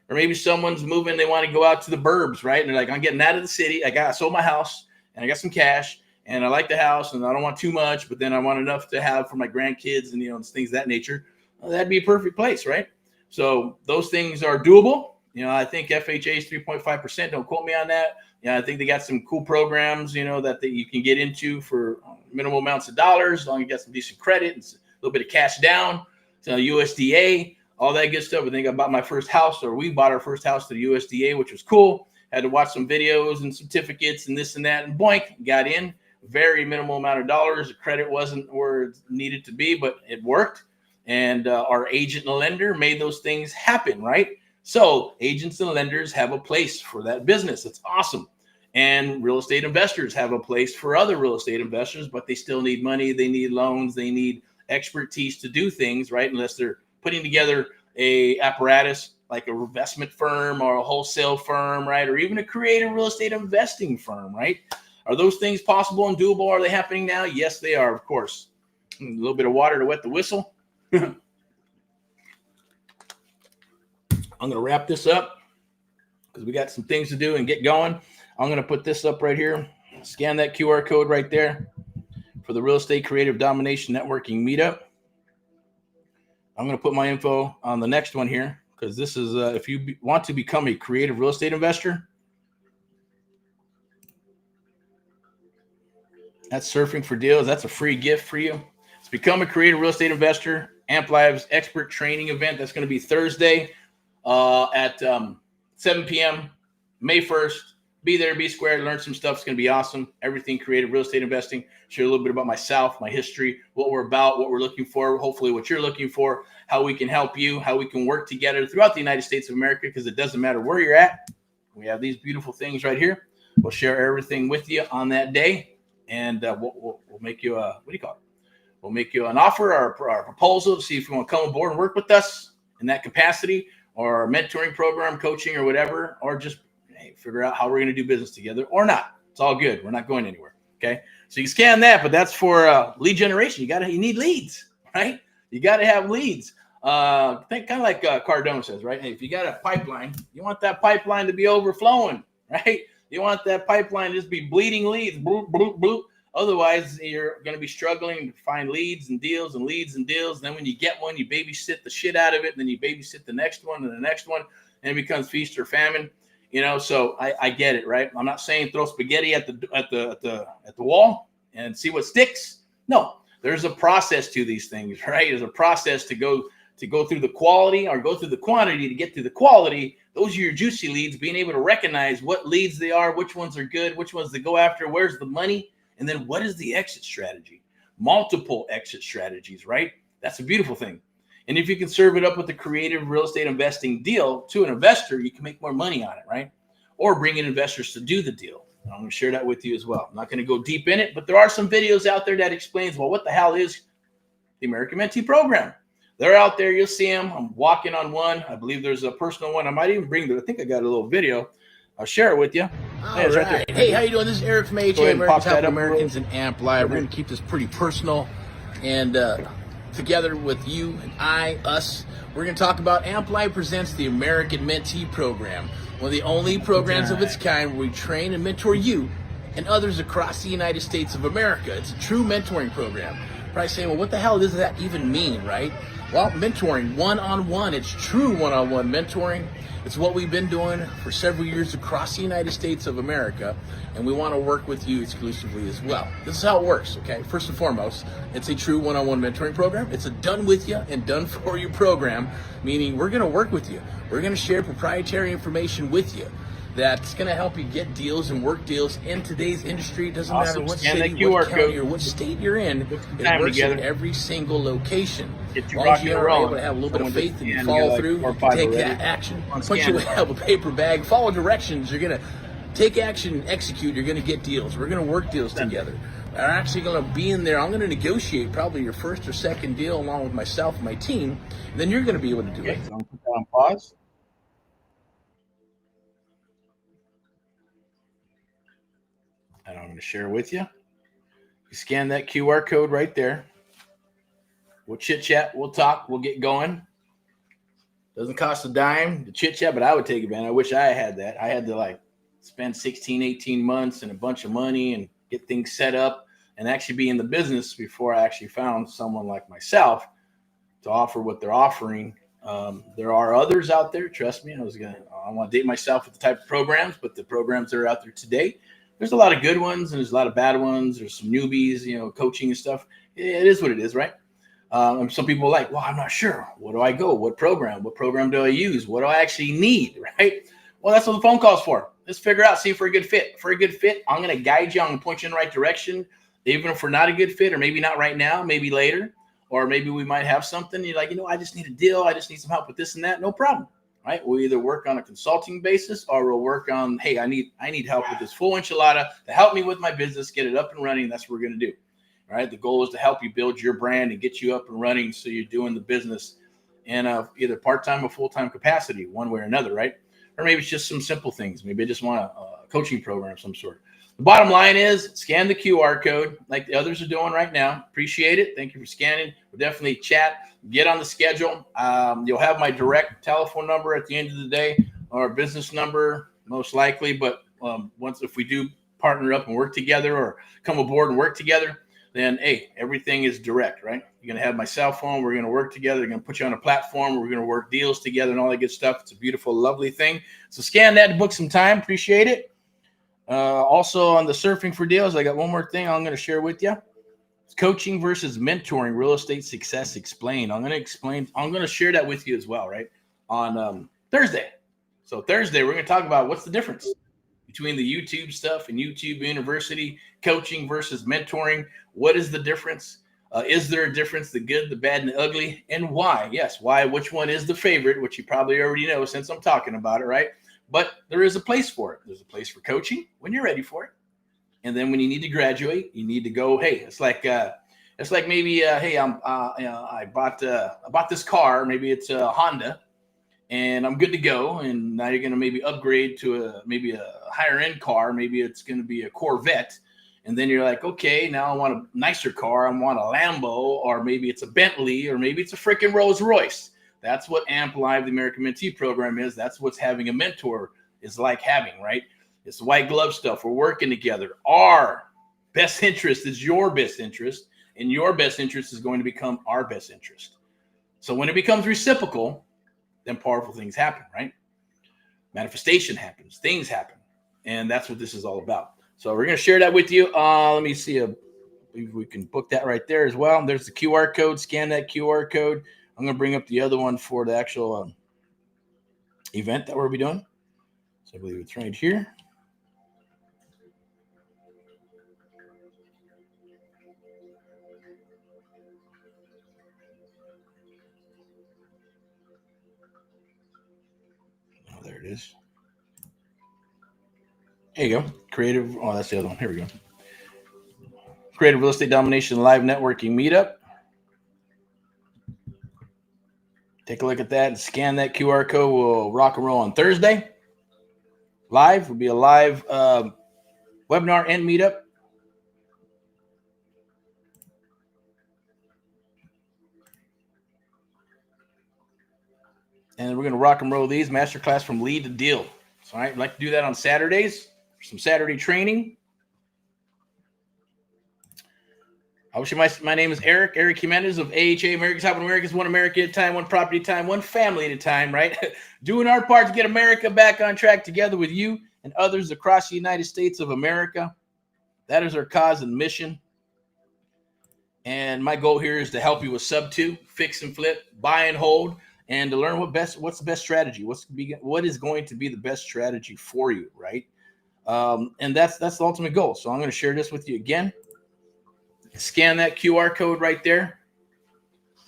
Or maybe someone's moving, they want to go out to the burbs, right? And they're like, I'm getting out of the city. I sold my house and I got some cash and I like the house and I don't want too much, but then I want enough to have for my grandkids and, things of that nature. Well, that'd be a perfect place, right? So those things are doable. I think FHA is 3.5%. Don't quote me on that. I think they got some cool programs, that you can get into for minimal amounts of dollars, as long as you got some decent credit and a little bit of cash down. So USDA, all that good stuff. I think I bought my first house, or we bought our first house to the USDA, which was cool. Had to watch some videos and certificates and this and that, and boink, got in. Very minimal amount of dollars. The credit wasn't where it needed to be, but it worked. And our agent and lender made those things happen, right? So agents and lenders have a place for that business. It's awesome. And real estate investors have a place for other real estate investors, but they still need money. They need loans. They need expertise to do things, right? Unless they're putting together a apparatus like an investment firm or a wholesale firm, right? Or even a creative real estate investing firm, right? Are those things possible and doable? Are they happening now? Yes, they are, of course. A little bit of water to wet the whistle. I'm going to wrap this up because we got some things to do and get going. I'm going to put this up right here. Scan that QR code right there for the Real Estate Creative Domination Networking Meetup. I'm going to put my info on the next one here because this is if you want to become a creative real estate investor. That's Surfing for Deals. That's a free gift for you. It's Become a Creative Real Estate Investor. Amp Live's expert training event. That's going to be Thursday at 7 p.m. May 1st. Be there, be square, learn some stuff. It's going to be awesome. Everything creative real estate investing. Share a little bit about myself, my history, what we're about, what we're looking for, hopefully what you're looking for, how we can help you, how we can work together throughout the United States of America, because it doesn't matter where you're at. We have these beautiful things right here. We'll share everything with you on that day, and we'll make you a, We'll make you an offer or a proposal to see if you want to come aboard and work with us in that capacity, or a mentoring program, coaching, or whatever, or just figure out how we're going to do business together or not. It's all good. We're not going anywhere. Okay. So you scan that, but that's for lead generation. You need leads, right? You got to have leads. Think kind of like Cardone says, right? Hey, if you got a pipeline, you want that pipeline to be overflowing, right? You want that pipeline to just be bleeding leads, bloop, bloop, bloop. Otherwise, you're going to be struggling to find leads and deals and leads and deals. And then when you get one, you babysit the shit out of it. And then you babysit the next one and the next one, and it becomes feast or famine. So I get it, right? I'm not saying throw spaghetti at the wall and see what sticks. No, there's a process to these things, right? There's a process to go through the quality or go through the quantity to get to the quality. Those are your juicy leads, being able to recognize what leads they are, which ones are good, which ones to go after, where's the money, and then what is the exit strategy? Multiple exit strategies, right? That's a beautiful thing. And if you can serve it up with a creative real estate investing deal to an investor, you can make more money on it, right? Or bring in investors to do the deal. And I'm going to share that with you as well. I'm not going to go deep in it, but there are some videos out there that explains, well, what the hell is the American Mentee Program? They're out there. You'll see them. I'm walking on one. I believe there's a personal one. I might even bring I think I got a little video. I'll share it with you. Hey, right. Right, hey, how you doing? This is Erick from AHA, Americans Helping Americans, and Amp Live. We're going to keep this pretty personal, and together with you and us, we're going to talk about Amp Live presents the American Mentee Program, one of the only programs of its kind where we train and mentor you and others across the United States of America. It's a true mentoring program. Probably saying, well, what the hell does that even mean, right? Well, mentoring, one-on-one. It's true one-on-one mentoring. It's what we've been doing for several years across the United States of America, and we want to work with you exclusively as well. This is how it works, okay? First and foremost, it's a true one-on-one mentoring program. It's a done with you and done for you program, meaning we're going to work with you. We're going to share proprietary information with you that's going to help you get deals and work deals in today's industry. It doesn't matter what city, what county, or what state you're in. It works in every single location. As long as you're able to have a little bit of faith and you follow through, you take that action. Once you have a paper bag, follow directions, you're going to take action and execute, you're going to get deals. We're going to work deals together. We're actually going to be in there. I'm going to negotiate probably your first or second deal along with myself and my team. And then you're going to be able to do it. So I'm going to put that on pause. And I'm going to share with you. You scan that QR code right there. We'll chit chat. We'll talk. We'll get going. Doesn't cost a dime to chit chat, but I would take advantage. I wish I had that. I had to spend 16, 18 months and a bunch of money and get things set up and actually be in the business before I actually found someone like myself to offer what they're offering. There are others out there. Trust me. I want to date myself with the type of programs, but the programs that are out there today, there's a lot of good ones and there's a lot of bad ones. There's some newbies, coaching and stuff. It is what it is, right? And some people are like, well, I'm not sure. Where do I go? What program? What program do I use? What do I actually need, right? Well, that's what the phone call's for. Let's figure out, see if we're a good fit. For a good fit, I'm going to guide you. I'm going to point you in the right direction. Even if we're not a good fit, or maybe not right now, maybe later, or maybe we might have something. You're like, I just need a deal. I just need some help with this and that. No problem, right? We'll either work on a consulting basis or we'll work on, hey, I need help with this full enchilada to help me with my business, get it up and running. That's what we're going to do. All right. The goal is to help you build your brand and get you up and running so you're doing the business in either part-time or full-time capacity, one way or another, right? Or maybe it's just some simple things. Maybe I just want a coaching program of some sort. The bottom line is scan the QR code like the others are doing right now. Appreciate it. Thank you for scanning. We'll definitely chat. Get on the schedule. You'll have my direct telephone number at the end of the day, or business number most likely. But if we do partner up and work together or come aboard and work together, then, hey, everything is direct, right? You're going to have my cell phone. We're going to work together. They're going to put you on a platform. We're going to work deals together and all that good stuff. It's a beautiful, lovely thing. So scan that to book some time. Appreciate it. Also on the surfing for deals, I got one more thing I'm going to share with you. It's coaching versus mentoring, real estate success explained. I'm going to share that with you as well, right? On Thursday. So Thursday, we're going to talk about what's the difference between the YouTube stuff and YouTube University, coaching versus mentoring. What is the difference? Is there a difference, the good, the bad, and the ugly? And why? Yes, why? Which one is the favorite, which you probably already know since I'm talking about it, right? But there is a place for it. There's a place for coaching when you're ready for it. And then when you need to graduate, you need to go, hey, it's like maybe, hey, I bought this car. Maybe it's a Honda. And I'm good to go. And now you're going to maybe upgrade to maybe a higher end car. Maybe it's going to be a Corvette. And then you're like, okay, now I want a nicer car. I want a Lambo, or maybe it's a Bentley, or maybe it's a freaking Rolls Royce. That's what AMP Live, the American Mentee program is. That's what's having a mentor is like having, right? It's white glove stuff. We're working together. Our best interest is your best interest, and your best interest is going to become our best interest. So when it becomes reciprocal, then powerful things happen, right? Manifestation happens, things happen. And that's what this is all about. So we're going to share that with you. Let me see if we can book that right there as well. There's the QR code. Scan that QR code. I'm going to bring up the other one for the actual event that we'll be doing. So I believe it's right here. Oh, there it is. There you go. Creative. Oh, that's the other one. Here we go. Creative Real Estate Domination Live Networking Meetup. Take a look at that and scan that QR code. We'll rock and roll on Thursday. Live will be a live webinar and meetup. And we're going to rock and roll these masterclass from lead to deal. So I'd like to do that on Saturdays. Some Saturday training. Obviously, my name is Erick Jimenez of AHA America's Helping Americans, one America at a time, one property at a time, one family at a time, right? Doing our part to get America back on track together with you and others across the United States of America. That is our cause and mission. And my goal here is to help you with sub 2, fix and flip, buy and hold, and to learn what's the best strategy, what is going to be the best strategy for you, right? And that's the ultimate goal. So I'm going to share this with you again. Scan that QR code right there.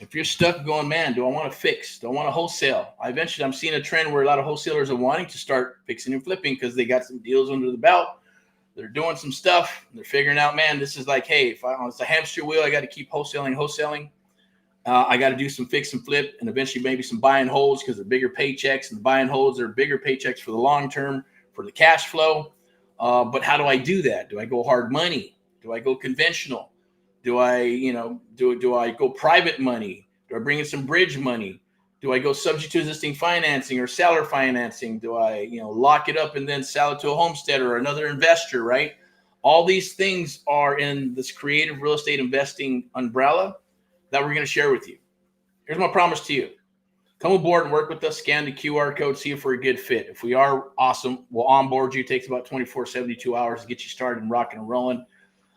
If you're stuck going, man, do I want to fix? Do I want to wholesale? I'm seeing a trend where a lot of wholesalers are wanting to start fixing and flipping because they got some deals under the belt. They're doing some stuff. They're figuring out, man, this is like, hey, it's a hamster wheel. I got to keep wholesaling. I got to do some fix and flip and eventually maybe some buy and holds because they're bigger paychecks, and the buy and holds are bigger paychecks for the long term, for the cash flow. But how do I do that? Do I go hard money? Do I go conventional? Do I, do I go private money? Do I bring in some bridge money? Do I go subject to existing financing or seller financing? Do I, lock it up and then sell it to a homesteader or another investor, right? All these things are in this creative real estate investing umbrella that we're going to share with you. Here's my promise to you. Come aboard and work with us, scan the QR code, see if we're a good fit. If we are, awesome. We'll onboard you. It takes about 24, 72 hours to get you started and rocking and rolling.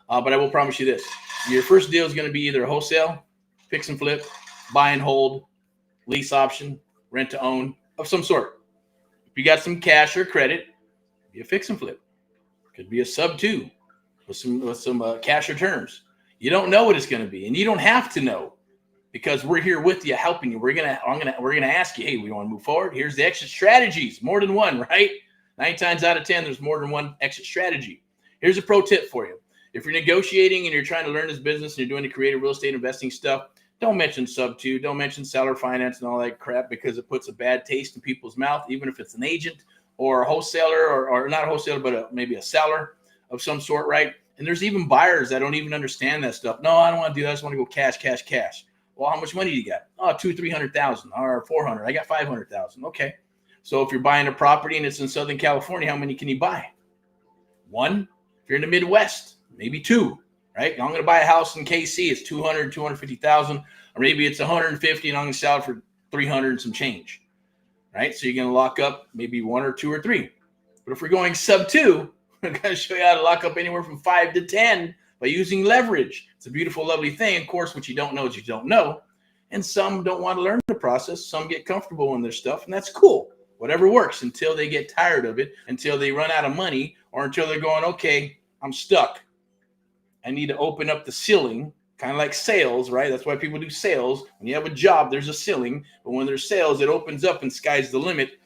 But I will promise you this. Your first deal is going to be either a wholesale, fix and flip, buy and hold, lease option, rent to own of some sort. If you got some cash or credit, be a fix and flip. Could be a sub 2 with some cash or terms. You don't know what it's going to be, and you don't have to know because we're here with you, helping you. We're gonna ask you, hey, we want to move forward. Here's the exit strategies, more than one, right? 9 times out of 10, there's more than one exit strategy. Here's a pro tip for you. If you're negotiating and you're trying to learn this business and you're doing the creative real estate investing stuff, don't mention sub 2, don't mention seller finance and all that crap because it puts a bad taste in people's mouth, even if it's an agent or a wholesaler or not a wholesaler, but maybe a seller of some sort, right? And there's even buyers that don't even understand that stuff. No, I don't want to do that. I just want to go cash. Well, how much money do you got? Oh, 200,000-300,000 or 400. I got 500,000. Okay. So if you're buying a property and it's in Southern California, how many can you buy? 1. If you're in the Midwest, maybe 2, right? I'm going to buy a house in KC. It's 250,000, or maybe it's 150 and I'm going to sell it for 300 and some change, right? So you're going to lock up maybe 1 or 2 or 3. But if we're going sub 2, I'm going to show you how to lock up anywhere from 5 to 10 by using leverage. It's a beautiful, lovely thing. Of course, what you don't know is you don't know. And some don't want to learn the process. Some get comfortable in their stuff, and that's cool. Whatever works until they get tired of it, until they run out of money, or until they're going, okay, I'm stuck. I need to open up the ceiling, kind of like sales, right? That's why people do sales. When you have a job, there's a ceiling. But when there's sales, it opens up and sky's the limit.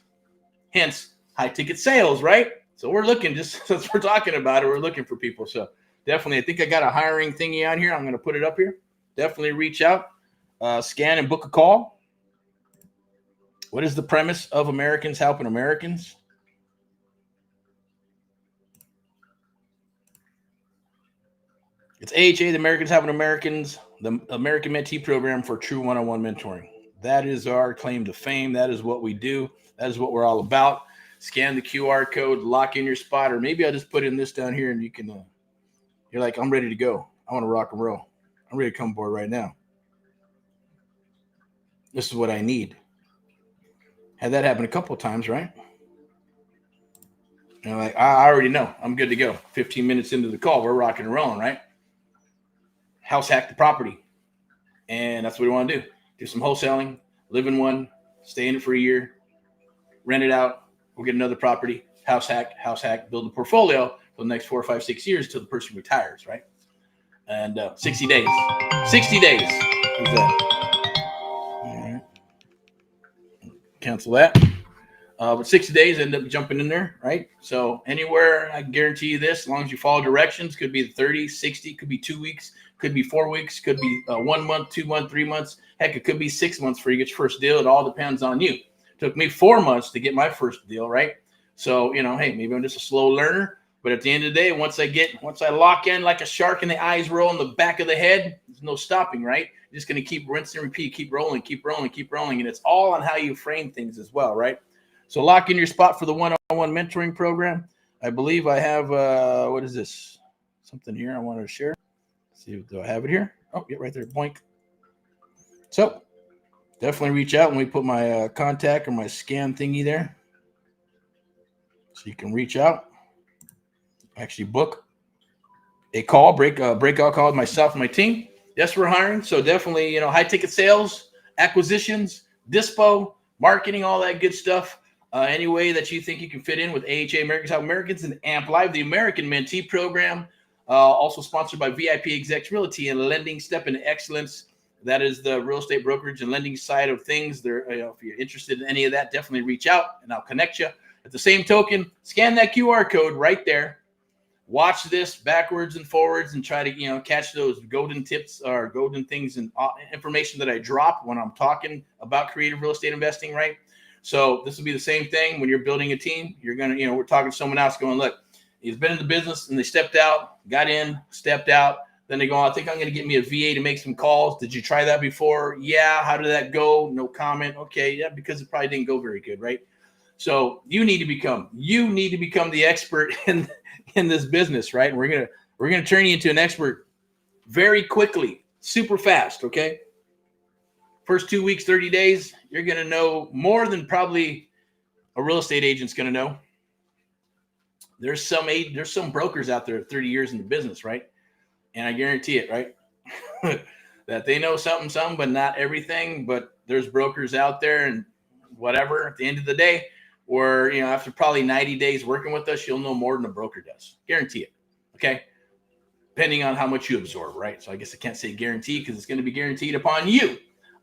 Hence, high-ticket sales, right? So we're looking, just since we're talking about it, we're looking for people. So definitely, I think I got a hiring thingy on here. I'm going to put it up here. Definitely reach out, scan and book a call. What is the premise of Americans Helping Americans? It's AHA, the Americans Helping Americans, the American Mentee Program for true one-on-one mentoring. That is our claim to fame. That is what we do. That is what we're all about. Scan the QR code, lock in your spot, or maybe I'll just put in this down here and you can, you're like, I'm ready to go. I want to rock and roll. I'm ready to come aboard right now. This is what I need. Had that happen a couple of times, right? And like, I already know. I'm good to go. 15 minutes into the call, we're rocking and rolling, right? House hack the property. And that's what we want to do. Do some wholesaling, live in one, stay in it for a year, rent it out. We'll get another property, house hack, build a portfolio for the next 4 or 5, 6 years until the person retires, right? And 60 days. 60 days is that. All right. Cancel that. But 60 days end up jumping in there, right? So anywhere, I guarantee you this, as long as you follow directions, could be 30, 60, could be 2 weeks, could be 4 weeks, could be 1 month, 2 months, 3 months. Heck, it could be 6 months before you get your first deal. It all depends on you. Took me 4 months to get my first deal, right? So, hey, maybe I'm just a slow learner, but at the end of the day, once I lock in like a shark and the eyes roll in the back of the head, there's no stopping, right? You're just going to keep rinse and repeat, keep rolling. And it's all on how you frame things as well, right? So lock in your spot for the one-on-one mentoring program. I believe I have, what is this? Something here I wanted to share. Let's see, do I have it here? Oh, yeah, right there, boink. So definitely reach out when we put my contact or my scan thingy there. So you can reach out, actually book a call, breakout call with myself and my team. Yes, we're hiring. So definitely, high ticket sales, acquisitions, dispo, marketing, all that good stuff. Any way that you think you can fit in with AHA, Americans Help Americans, and AMP Live, the American Mentee Program, also sponsored by VIP Execs Realty and Lending Step into Excellence. That is the real estate brokerage and lending side of things. There, if you're interested in any of that, definitely reach out and I'll connect you. At the same token, scan that QR code right there. Watch this backwards and forwards and try to, catch those golden tips or golden things and information that I drop when I'm talking about creative real estate investing, right? So this will be the same thing when you're building a team. You're going to, we're talking to someone else going, look, he's been in the business and they stepped out, got in, stepped out. Then they go, I think I'm going to get me a VA to make some calls. Did you try that before? Yeah. How did that go? No comment. Okay. Yeah. Because it probably didn't go very good. Right. So you need to become the expert in this business. Right. And we're going to turn you into an expert very quickly, super fast. Okay. First 2 weeks, 30 days, you're going to know more than probably a real estate agent's going to know. There's some brokers out there 30 years in the business, right? And I guarantee it, right? that they know something, but not everything. But there's brokers out there and whatever at the end of the day, where, after probably 90 days working with us, you'll know more than a broker does. Guarantee it. Okay. Depending on how much you absorb, right? So I guess I can't say guarantee because it's going to be guaranteed upon you.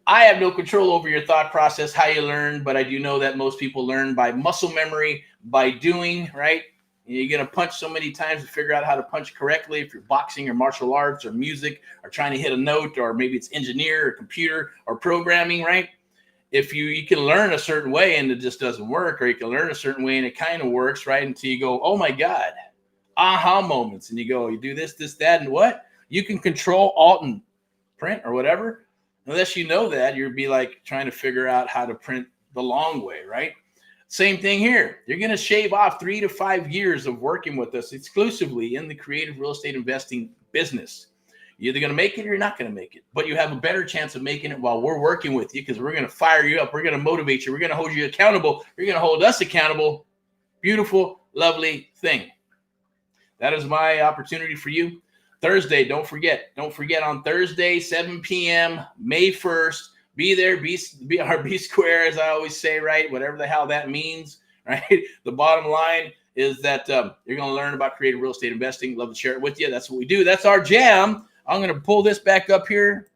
I have no control over your thought process, how you learn, but I do know that most people learn by muscle memory, by doing, right? You're going to punch so many times to figure out how to punch correctly. If you're boxing or martial arts or music or trying to hit a note, or maybe it's engineer or computer or programming, right? If you can learn a certain way and it just doesn't work, or you can learn a certain way and it kind of works, right? Until you go, oh my God, aha moments. And you go, you do this, that, and what? You can control, alt, and print or whatever. Unless you know that, you'd be like trying to figure out how to print the long way, right? Same thing here. You're going to shave off 3 to 5 years of working with us exclusively in the creative real estate investing business. You're either going to make it or you're not going to make it, but you have a better chance of making it while we're working with you, because we're going to fire you up. We're going to motivate you. We're going to hold you accountable. You're going to hold us accountable. Beautiful, lovely thing. That is my opportunity for you. Thursday, don't forget on Thursday, 7 p.m., May 1st, be there, be square, as I always say, right? Whatever the hell that means, right? The bottom line is that you're going to learn about creative real estate investing. Love to share it with you. That's what we do. That's our jam. I'm going to pull this back up here.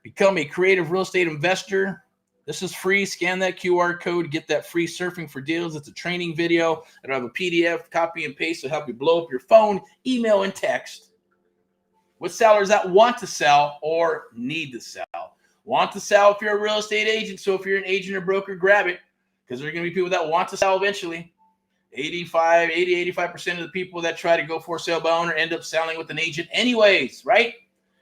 Become a creative real estate investor. This is free. Scan that QR code. Get that free Surfing for Deals. It's a training video. It'll have a PDF, copy and paste to help you blow up your phone, email, and text with sellers that want to sell or need to sell. Want to sell if you're a real estate agent. So if you're an agent or broker, grab it, because there are going to be people that want to sell eventually. 85% of the people that try to go for sale by owner end up selling with an agent anyways, right?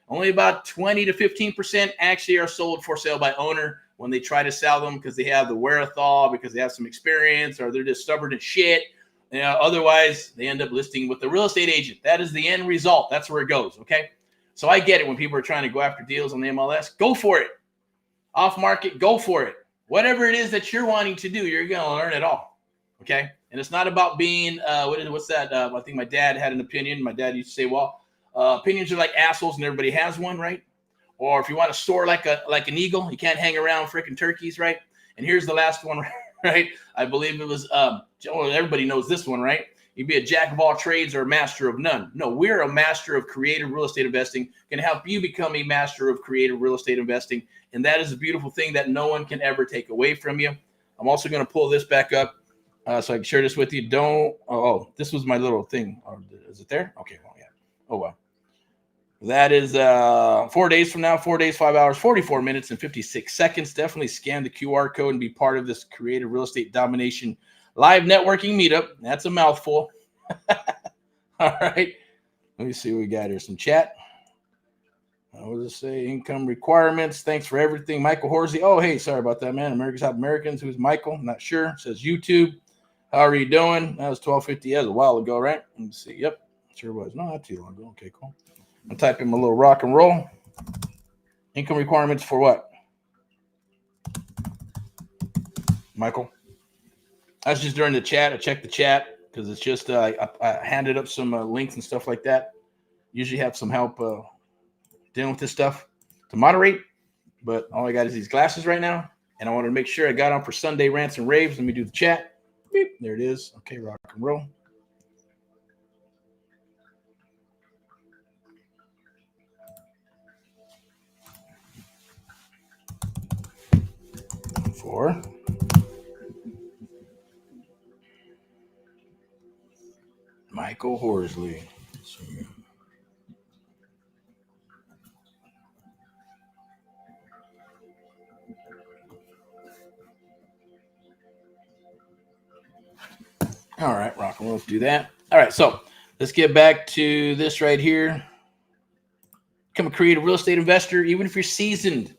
Only about 20 to 15% actually are sold for sale by owner when they try to sell them, because they have the wherewithal, because they have some experience, or they're just stubborn as shit. Otherwise, they end up listing with the real estate agent. That is the end result. That's where it goes, okay? So I get it when people are trying to go after deals on the MLS. Go for it. Off market, go for it. Whatever it is that you're wanting to do, you're going to learn it all, okay? And it's not about being, what's that? I think my dad had an opinion. My dad used to say, well, opinions are like assholes and everybody has one, right? Or if you want to soar like an eagle, you can't hang around freaking turkeys, right? And here's the last one, right? I believe it was, everybody knows this one, right? You'd be a jack of all trades or a master of none. No, we're a master of creative real estate investing, can help you become a master of creative real estate investing. And that is a beautiful thing that no one can ever take away from you. I'm also going to pull this back up so I can share this with you. This was my little thing. Is it there? Okay, well, yeah. Oh, well. That is 4 days from now, 4 days, 5 hours, 44 minutes, and 56 seconds. Definitely scan the QR code and be part of this creative real estate domination live networking meetup. That's a mouthful. All right. Let me see what we got here. Some chat. What does it say? Income requirements. Thanks for everything. Michael Horsey. Oh, hey, sorry about that, man. Americans Help Americans. Who's Michael? I'm not sure. It says YouTube. How are you doing? That was 12:50. That was a while ago, right? Let me see. Yep. Sure was. No, not too long ago. Okay, cool. I'll type in my little rock and roll. Income requirements for what? Michael? That's just during the chat. I checked the chat because it's just I handed up some links and stuff like that. Usually have some help dealing with this stuff to moderate, but all I got is these glasses right now, and I wanted to make sure I got on for Sunday Rants and Raves. Let me do the chat. Beep, there it is. Okay, rock and roll. for Michael Horsley. All right, rock and roll. Let's do that. All right, so let's get back to this right here. Become a creative real estate investor, even if you're seasoned,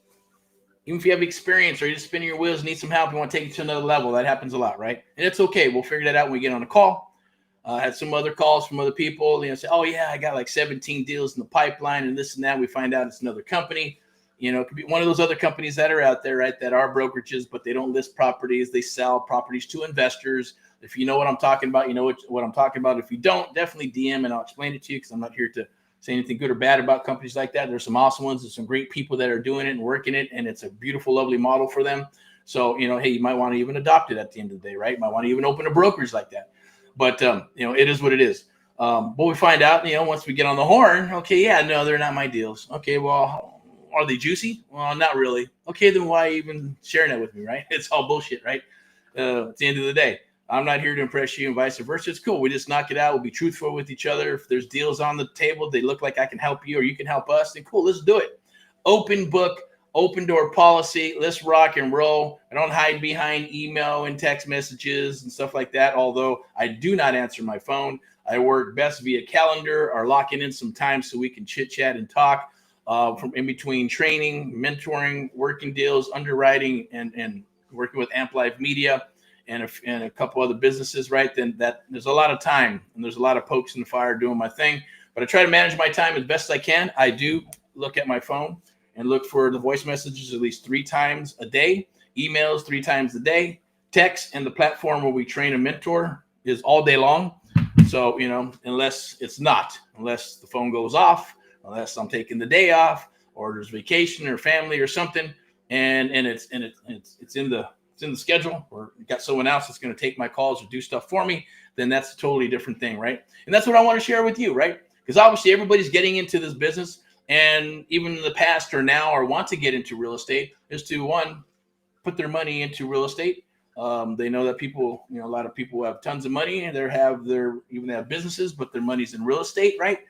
even if you have experience or you're just spinning your wheels, need some help, you want to take it to another level. That happens a lot, right? And it's okay. We'll figure that out when we get on a call. I had some other calls from other people, say, oh yeah, I got like 17 deals in the pipeline and this and that. We find out it's another company. It could be one of those other companies that are out there, right? That are brokerages, but they don't list properties. They sell properties to investors. If you know what I'm talking about, you know what I'm talking about. If you don't, definitely DM and I'll explain it to you because I'm not here to say anything good or bad about companies like that. There's some awesome ones. There's some great people that are doing it and working it, and it's a beautiful, lovely model for them. So, hey, you might want to even adopt it at the end of the day, right? You might want to even open a brokerage like that. But, it is what it is. But we find out, once we get on the horn, okay, yeah, no, they're not my deals. Okay, well, are they juicy? Well, not really. Okay, then why even sharing that with me, right? It's all bullshit, right? At the end of the day, I'm not here to impress you and vice versa. It's cool. We just knock it out. We'll be truthful with each other. If there's deals on the table, they look like I can help you or you can help us, then cool, let's do it. Open book, open door policy. Let's rock and roll. I don't hide behind email and text messages and stuff like that, although I do not answer my phone. I work best via calendar or locking in some time so we can chit chat and talk from in between training, mentoring, working deals, underwriting, and working with Amp Live Media. And a couple other businesses, right? Then that there's a lot of time and there's a lot of pokes in the fire doing my thing. But I try to manage my time as best I can. I do look at my phone and look for the voice messages at least 3 times a day, emails 3 times a day, text, and the platform where we train a mentor is all day long. So, unless the phone goes off, unless I'm taking the day off or there's vacation or family or something, and it's in the schedule or got someone else that's going to take my calls or do stuff for me, then that's a totally different thing, right? And that's what I want to share with you, right? Because obviously everybody's getting into this business, and even in the past or now or want to get into real estate is to, one, put their money into real estate. They know that people, a lot of people have tons of money and they have businesses, but their money's in real estate, right?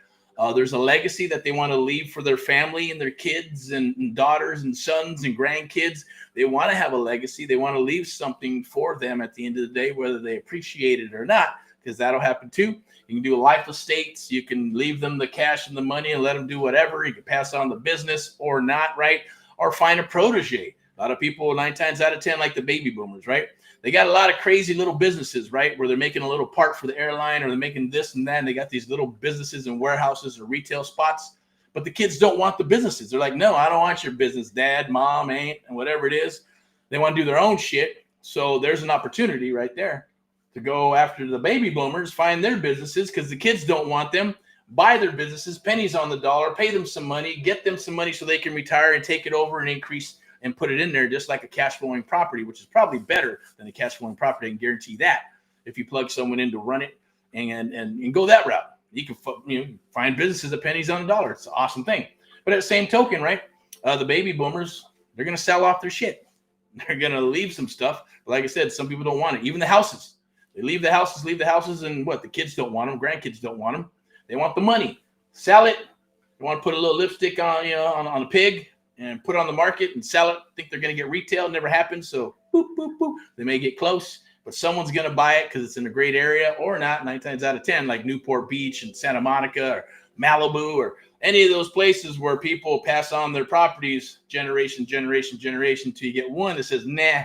There's a legacy that they want to leave for their family and their kids and daughters and sons and grandkids. They want to have a legacy. They want to leave something for them at the end of the day, whether they appreciate it or not, because that'll happen too. You can do life estates. You can leave them the cash and the money and let them do whatever. You can pass on the business or not, right? Or find a protege. A lot of people, 9 times out of 10, like the baby boomers, right? They got a lot of crazy little businesses, right? Where they're making a little part for the airline or they're making this and that. And they got these little businesses and warehouses or retail spots. But the kids don't want the businesses. They're like, no, I don't want your business, dad, mom, aunt, and whatever it is. They want to do their own shit. So there's an opportunity right there to go after the baby boomers, find their businesses because the kids don't want them, buy their businesses, pennies on the dollar, pay them some money, get them some money so they can retire and take it over and increase and put it in there just like a cash flowing property, which is probably better than a cash flowing property. I can guarantee that if you plug someone in to run it and go that route. You can find businesses at pennies on the dollar. It's an awesome thing. But at the same token, right, the baby boomers, they're going to sell off their shit. They're going to leave some stuff. But like I said, some people don't want it. Even the houses. They leave the houses, and what? The kids don't want them. Grandkids don't want them. They want the money. Sell it. They want to put a little lipstick on, on a pig and put it on the market and sell it. Think they're going to get retail. It never happens. So boop, boop, boop. They may get close, but someone's going to buy it because it's in a great area or not. 9 times out of 10, like Newport Beach and Santa Monica or Malibu or any of those places where people pass on their properties generation till you get one that says, nah,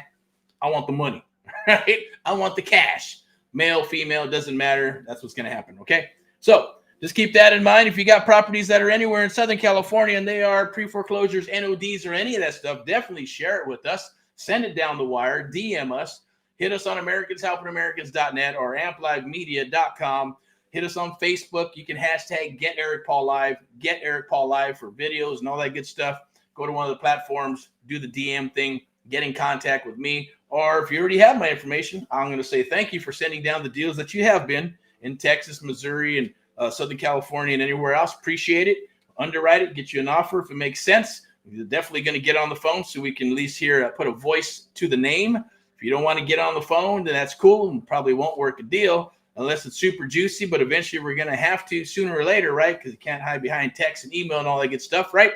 I want the money, right? I want the cash. Male, female, doesn't matter. That's what's going to happen, okay? So just keep that in mind. If you got properties that are anywhere in Southern California and they are pre-foreclosures, NODs, or any of that stuff, definitely share it with us. Send it down the wire. DM us. Hit us on AmericansHelpingAmericans.net or AmpLiveMedia.com. Hit us on Facebook. You can hashtag GetErickPaulLive, GetErickPaulLive for videos and all that good stuff. Go to one of the platforms, do the DM thing, get in contact with me. Or if you already have my information, I'm going to say thank you for sending down the deals that you have been in Texas, Missouri, and Southern California and anywhere else. Appreciate it. Underwrite it. Get you an offer if it makes sense. You're definitely going to get on the phone so we can at least put a voice to the name. If you don't want to get on the phone, then that's cool and probably won't work a deal unless it's super juicy. But eventually we're going to have to sooner or later, right? Because you can't hide behind text and email and all that good stuff, right?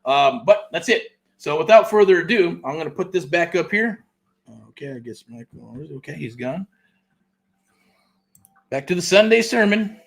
But that's it. So without further ado, I'm going to put this back up here. Okay, I guess Michael. Okay, he's gone. Back to the Sunday sermon.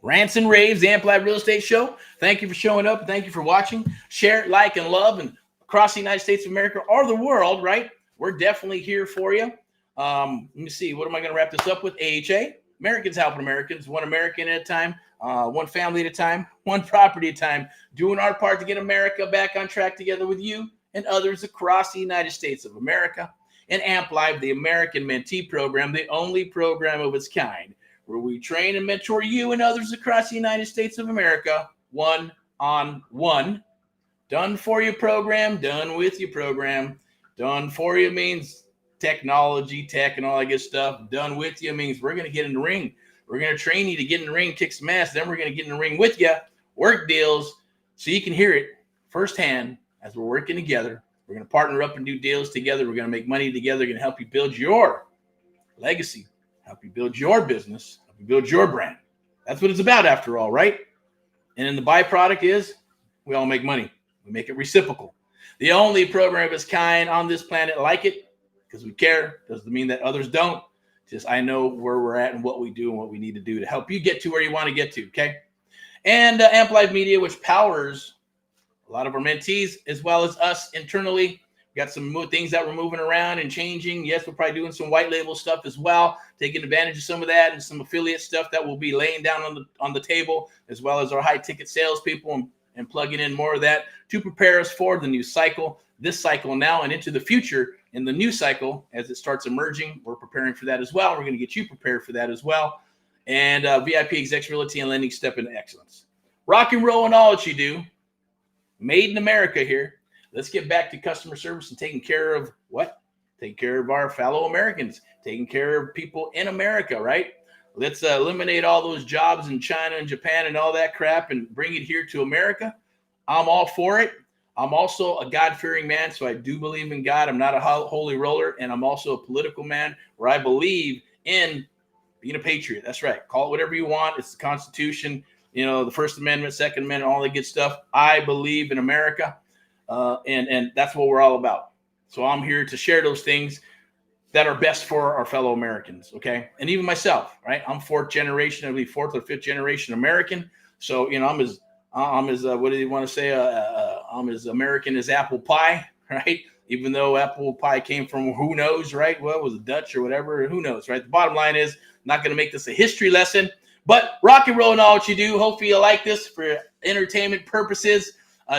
Rants and Raves, the Amplified Real Estate Show. Thank you for showing up. Thank you for watching. Share, like, and love. And across the United States of America or the world, right? We're definitely here for you. Let me see. What am I going to wrap this up with? AHA. Americans helping Americans. One American at a time. One family at a time. One property at a time. Doing our part to get America back on track together with you and others across the United States of America. And AmpLive, the American Mentee Program, the only program of its kind, where we train and mentor you and others across the United States of America, one-on-one. Done for you program, done with you program. Done for you means technology, tech, and all that good stuff. Done with you means we're going to get in the ring. We're going to train you to get in the ring, kick some ass. Then we're going to get in the ring with you, work deals, so you can hear it firsthand as we're working together. We're going to partner up and do deals together. We're going to make money together. We're going to help you build your legacy, help you build your business, help you build your brand. That's what it's about after all, right? And then the byproduct is we all make money. We make it reciprocal. The only program of its kind on this planet like it, because we care. Doesn't mean that others don't. Just I know where we're at and what we do and what we need to do to help you get to where you want to get to, okay? And AmpLive Media, which powers a lot of our mentees as well as us internally. We got some things that we're moving around and changing. Yes, we're probably doing some white label stuff as well, taking advantage of some of that and some affiliate stuff that we'll be laying down on the table, as well as our high ticket salespeople and plugging in more of that to prepare us for the new cycle, this cycle now and into the future. In the new cycle, as it starts emerging, we're preparing for that as well. We're going to get you prepared for that as well. And VIP Executive Realty and Lending Step into Excellence. Rock and roll in all that you do. Made in America here. Let's get back to customer service and taking care of what? Taking care of our fellow Americans, taking care of people in America, right? Let's eliminate all those jobs in China and Japan and all that crap and bring it here to America. I'm all for it. I'm also a God-fearing man, so I do believe in God. I'm not a holy roller, and I'm also a political man where I believe in being a patriot. That's right. Call it whatever you want. It's the Constitution, you know, the First Amendment, Second Amendment, all that good stuff. I believe in America, and that's what we're all about. So I'm here to share those things that are best for our fellow Americans, okay? And even myself, right? I'm fourth generation, I believe fourth or fifth generation American. So, you know, I'm as what do you want to say? I'm as American as apple pie, right? Even though apple pie came from who knows, right? Well, it was Dutch or whatever, who knows, right? The bottom line is, I'm not going to make this a history lesson, but rock and roll in all what you do. Hopefully you like this for entertainment purposes.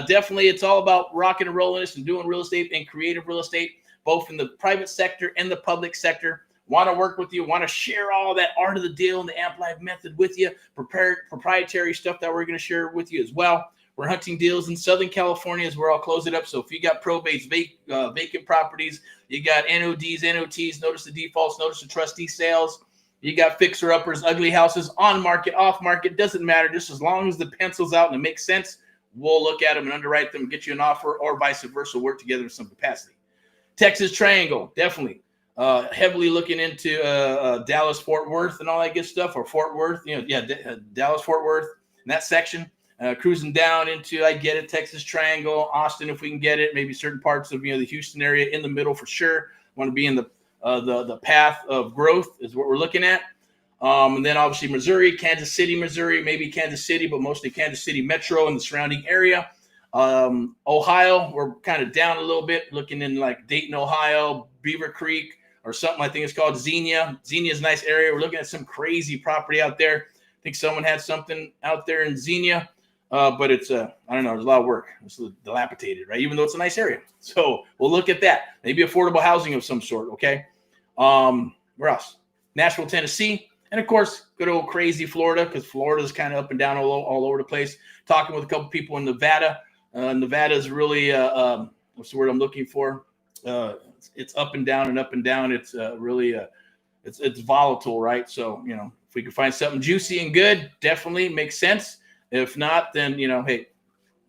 Definitely, it's all about rocking and rolling this and doing real estate and creative real estate, both in the private sector and the public sector. Want to work with you, want to share all that art of the deal and the AmpLive method with you, proprietary stuff that we're going to share with you as well. We're hunting deals in Southern California is where I'll close it up. So if you got probates, vacant properties, you got NODs, NOTs, notice the defaults, notice the trustee sales, you got fixer-uppers, ugly houses, on market, off market, doesn't matter. Just as long as the pencil's out and it makes sense, we'll look at them and underwrite them, get you an offer, or vice versa, work together in some capacity. Texas Triangle, definitely. Heavily looking into Dallas, Fort Worth and all that good stuff, or Fort Worth, Dallas, Fort Worth, in that section. Cruising down into, I get it, Texas Triangle, Austin, if we can get it, maybe certain parts of, the Houston area in the middle for sure. Want to be in the path of growth is what we're looking at. And then obviously Missouri, Kansas City, Missouri, maybe Kansas City, but mostly Kansas City Metro and the surrounding area. Ohio, we're kind of down a little bit, looking in like Dayton, Ohio, Beaver Creek, or something I think it's called Xenia. Xenia is a nice area. We're looking at some crazy property out there. I think someone had something out there in Xenia, but it's, I don't know, there's a lot of work. It's dilapidated, right? Even though it's a nice area. So we'll look at that. Maybe affordable housing of some sort, okay? Where else? Nashville, Tennessee. And, of course, good old crazy Florida, because Florida is kind of up and down all over the place. Talking with a couple people in Nevada. Nevada is really, what's the word I'm looking for? It's up and down and up and down. It's really, it's volatile, right? So, if we can find something juicy and good, definitely makes sense. If not, then, hey,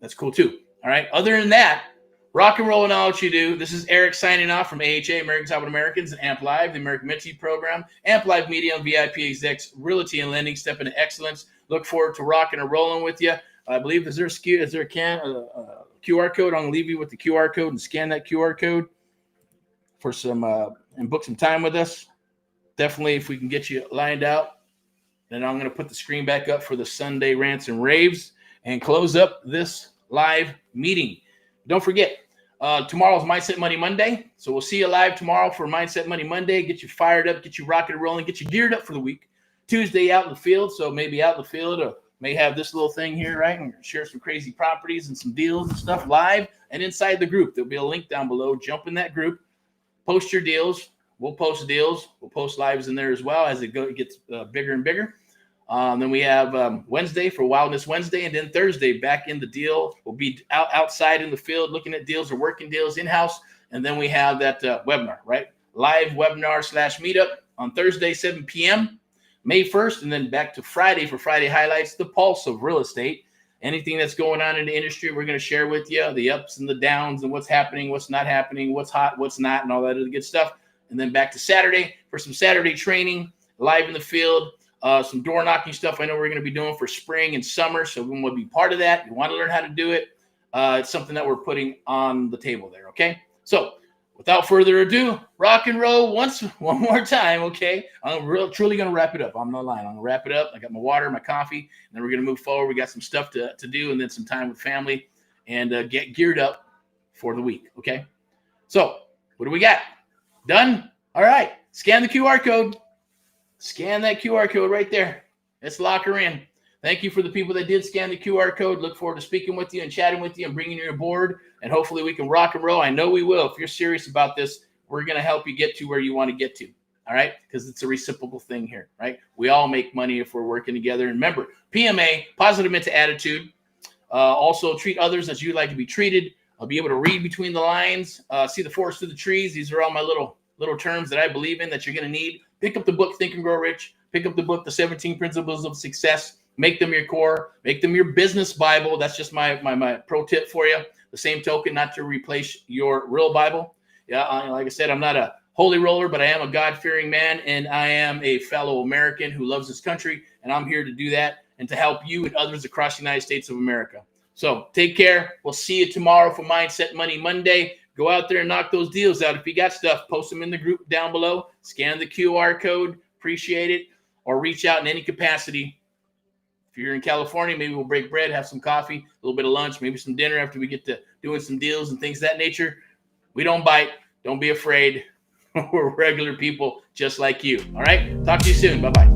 That's cool too. All right. Other than that, rock and roll and all what you do. This is Erick signing off from AHA, American Top Americans, and Amp Live, the American Mentee Program, Amp Live Media, VIP Execs, Realty and Lending, Step into Excellence. Look forward to rocking and rolling with you. I believe is there a QR code? I'm gonna leave you with the QR code and scan that QR code for some and book some time with us. Definitely, if we can get you lined out, then I'm gonna put the screen back up for the Sunday Rants and Raves and close up this live meeting. Don't forget, tomorrow's Mindset Money Monday. So we'll see you live tomorrow for Mindset Money Monday. Get you fired up, get you rocking and rolling, get you geared up for the week. Tuesday out in the field. So maybe out in the field or may have this little thing here, right? And share some crazy properties and some deals and stuff live and inside the group. There'll be a link down below. Jump in that group, post your deals. We'll post deals. We'll post lives in there as well as it gets bigger and bigger. Then we have Wednesday for Wildness Wednesday, and then Thursday back in the deal. We'll be outside in the field looking at deals or working deals in-house. And then we have that webinar, right? Live webinar / meetup on Thursday, 7 p.m., May 1st, and then back to Friday for Friday highlights, the pulse of real estate. Anything that's going on in the industry, we're going to share with you, the ups and the downs and what's happening, what's not happening, what's hot, what's not, and all that other good stuff. And then back to Saturday for some Saturday training, live in the field. Some door knocking stuff I know we're going to be doing for spring and summer. So we want to be part of that. You want to learn how to do it. It's something that we're putting on the table there. Okay. So without further ado, rock and roll one more time. Okay. I'm truly going to wrap it up. I'm not lying. I'm going to wrap it up. I got my water, my coffee, and then we're going to move forward. We got some stuff to do and then some time with family and get geared up for the week. Okay. So what do we got? Done. All right. Scan the QR code. Scan that QR code right there. Let's lock her in. Thank you for the people that did scan the QR code. Look forward to speaking with you and chatting with you and bringing you aboard. And hopefully we can rock and roll. I know we will. If you're serious about this, we're going to help you get to where you want to get to. All right? Because it's a reciprocal thing here, right? We all make money if we're working together. And remember, PMA, positive mental attitude. Also treat others as you'd like to be treated. I'll be able to read between the lines, see the forest through the trees. These are all my little terms that I believe in that you're going to need. Pick up the book, Think and Grow Rich. Pick up the book, The 17 Principles of Success. Make them your core. Make them your business Bible. That's just my pro tip for you. The same token, not to replace your real Bible. Yeah, like I said, I'm not a holy roller, but I am a God-fearing man, and I am a fellow American who loves this country, and I'm here to do that and to help you and others across the United States of America. So take care. We'll see you tomorrow for Mindset Money Monday. Go out there and knock those deals out. If you got stuff, post them in the group down below. Scan the QR code. Appreciate it. Or reach out in any capacity. If you're in California, maybe we'll break bread, have some coffee, a little bit of lunch, maybe some dinner after we get to doing some deals and things of that nature. We don't bite. Don't be afraid. We're regular people just like you. All right? Talk to you soon. Bye-bye.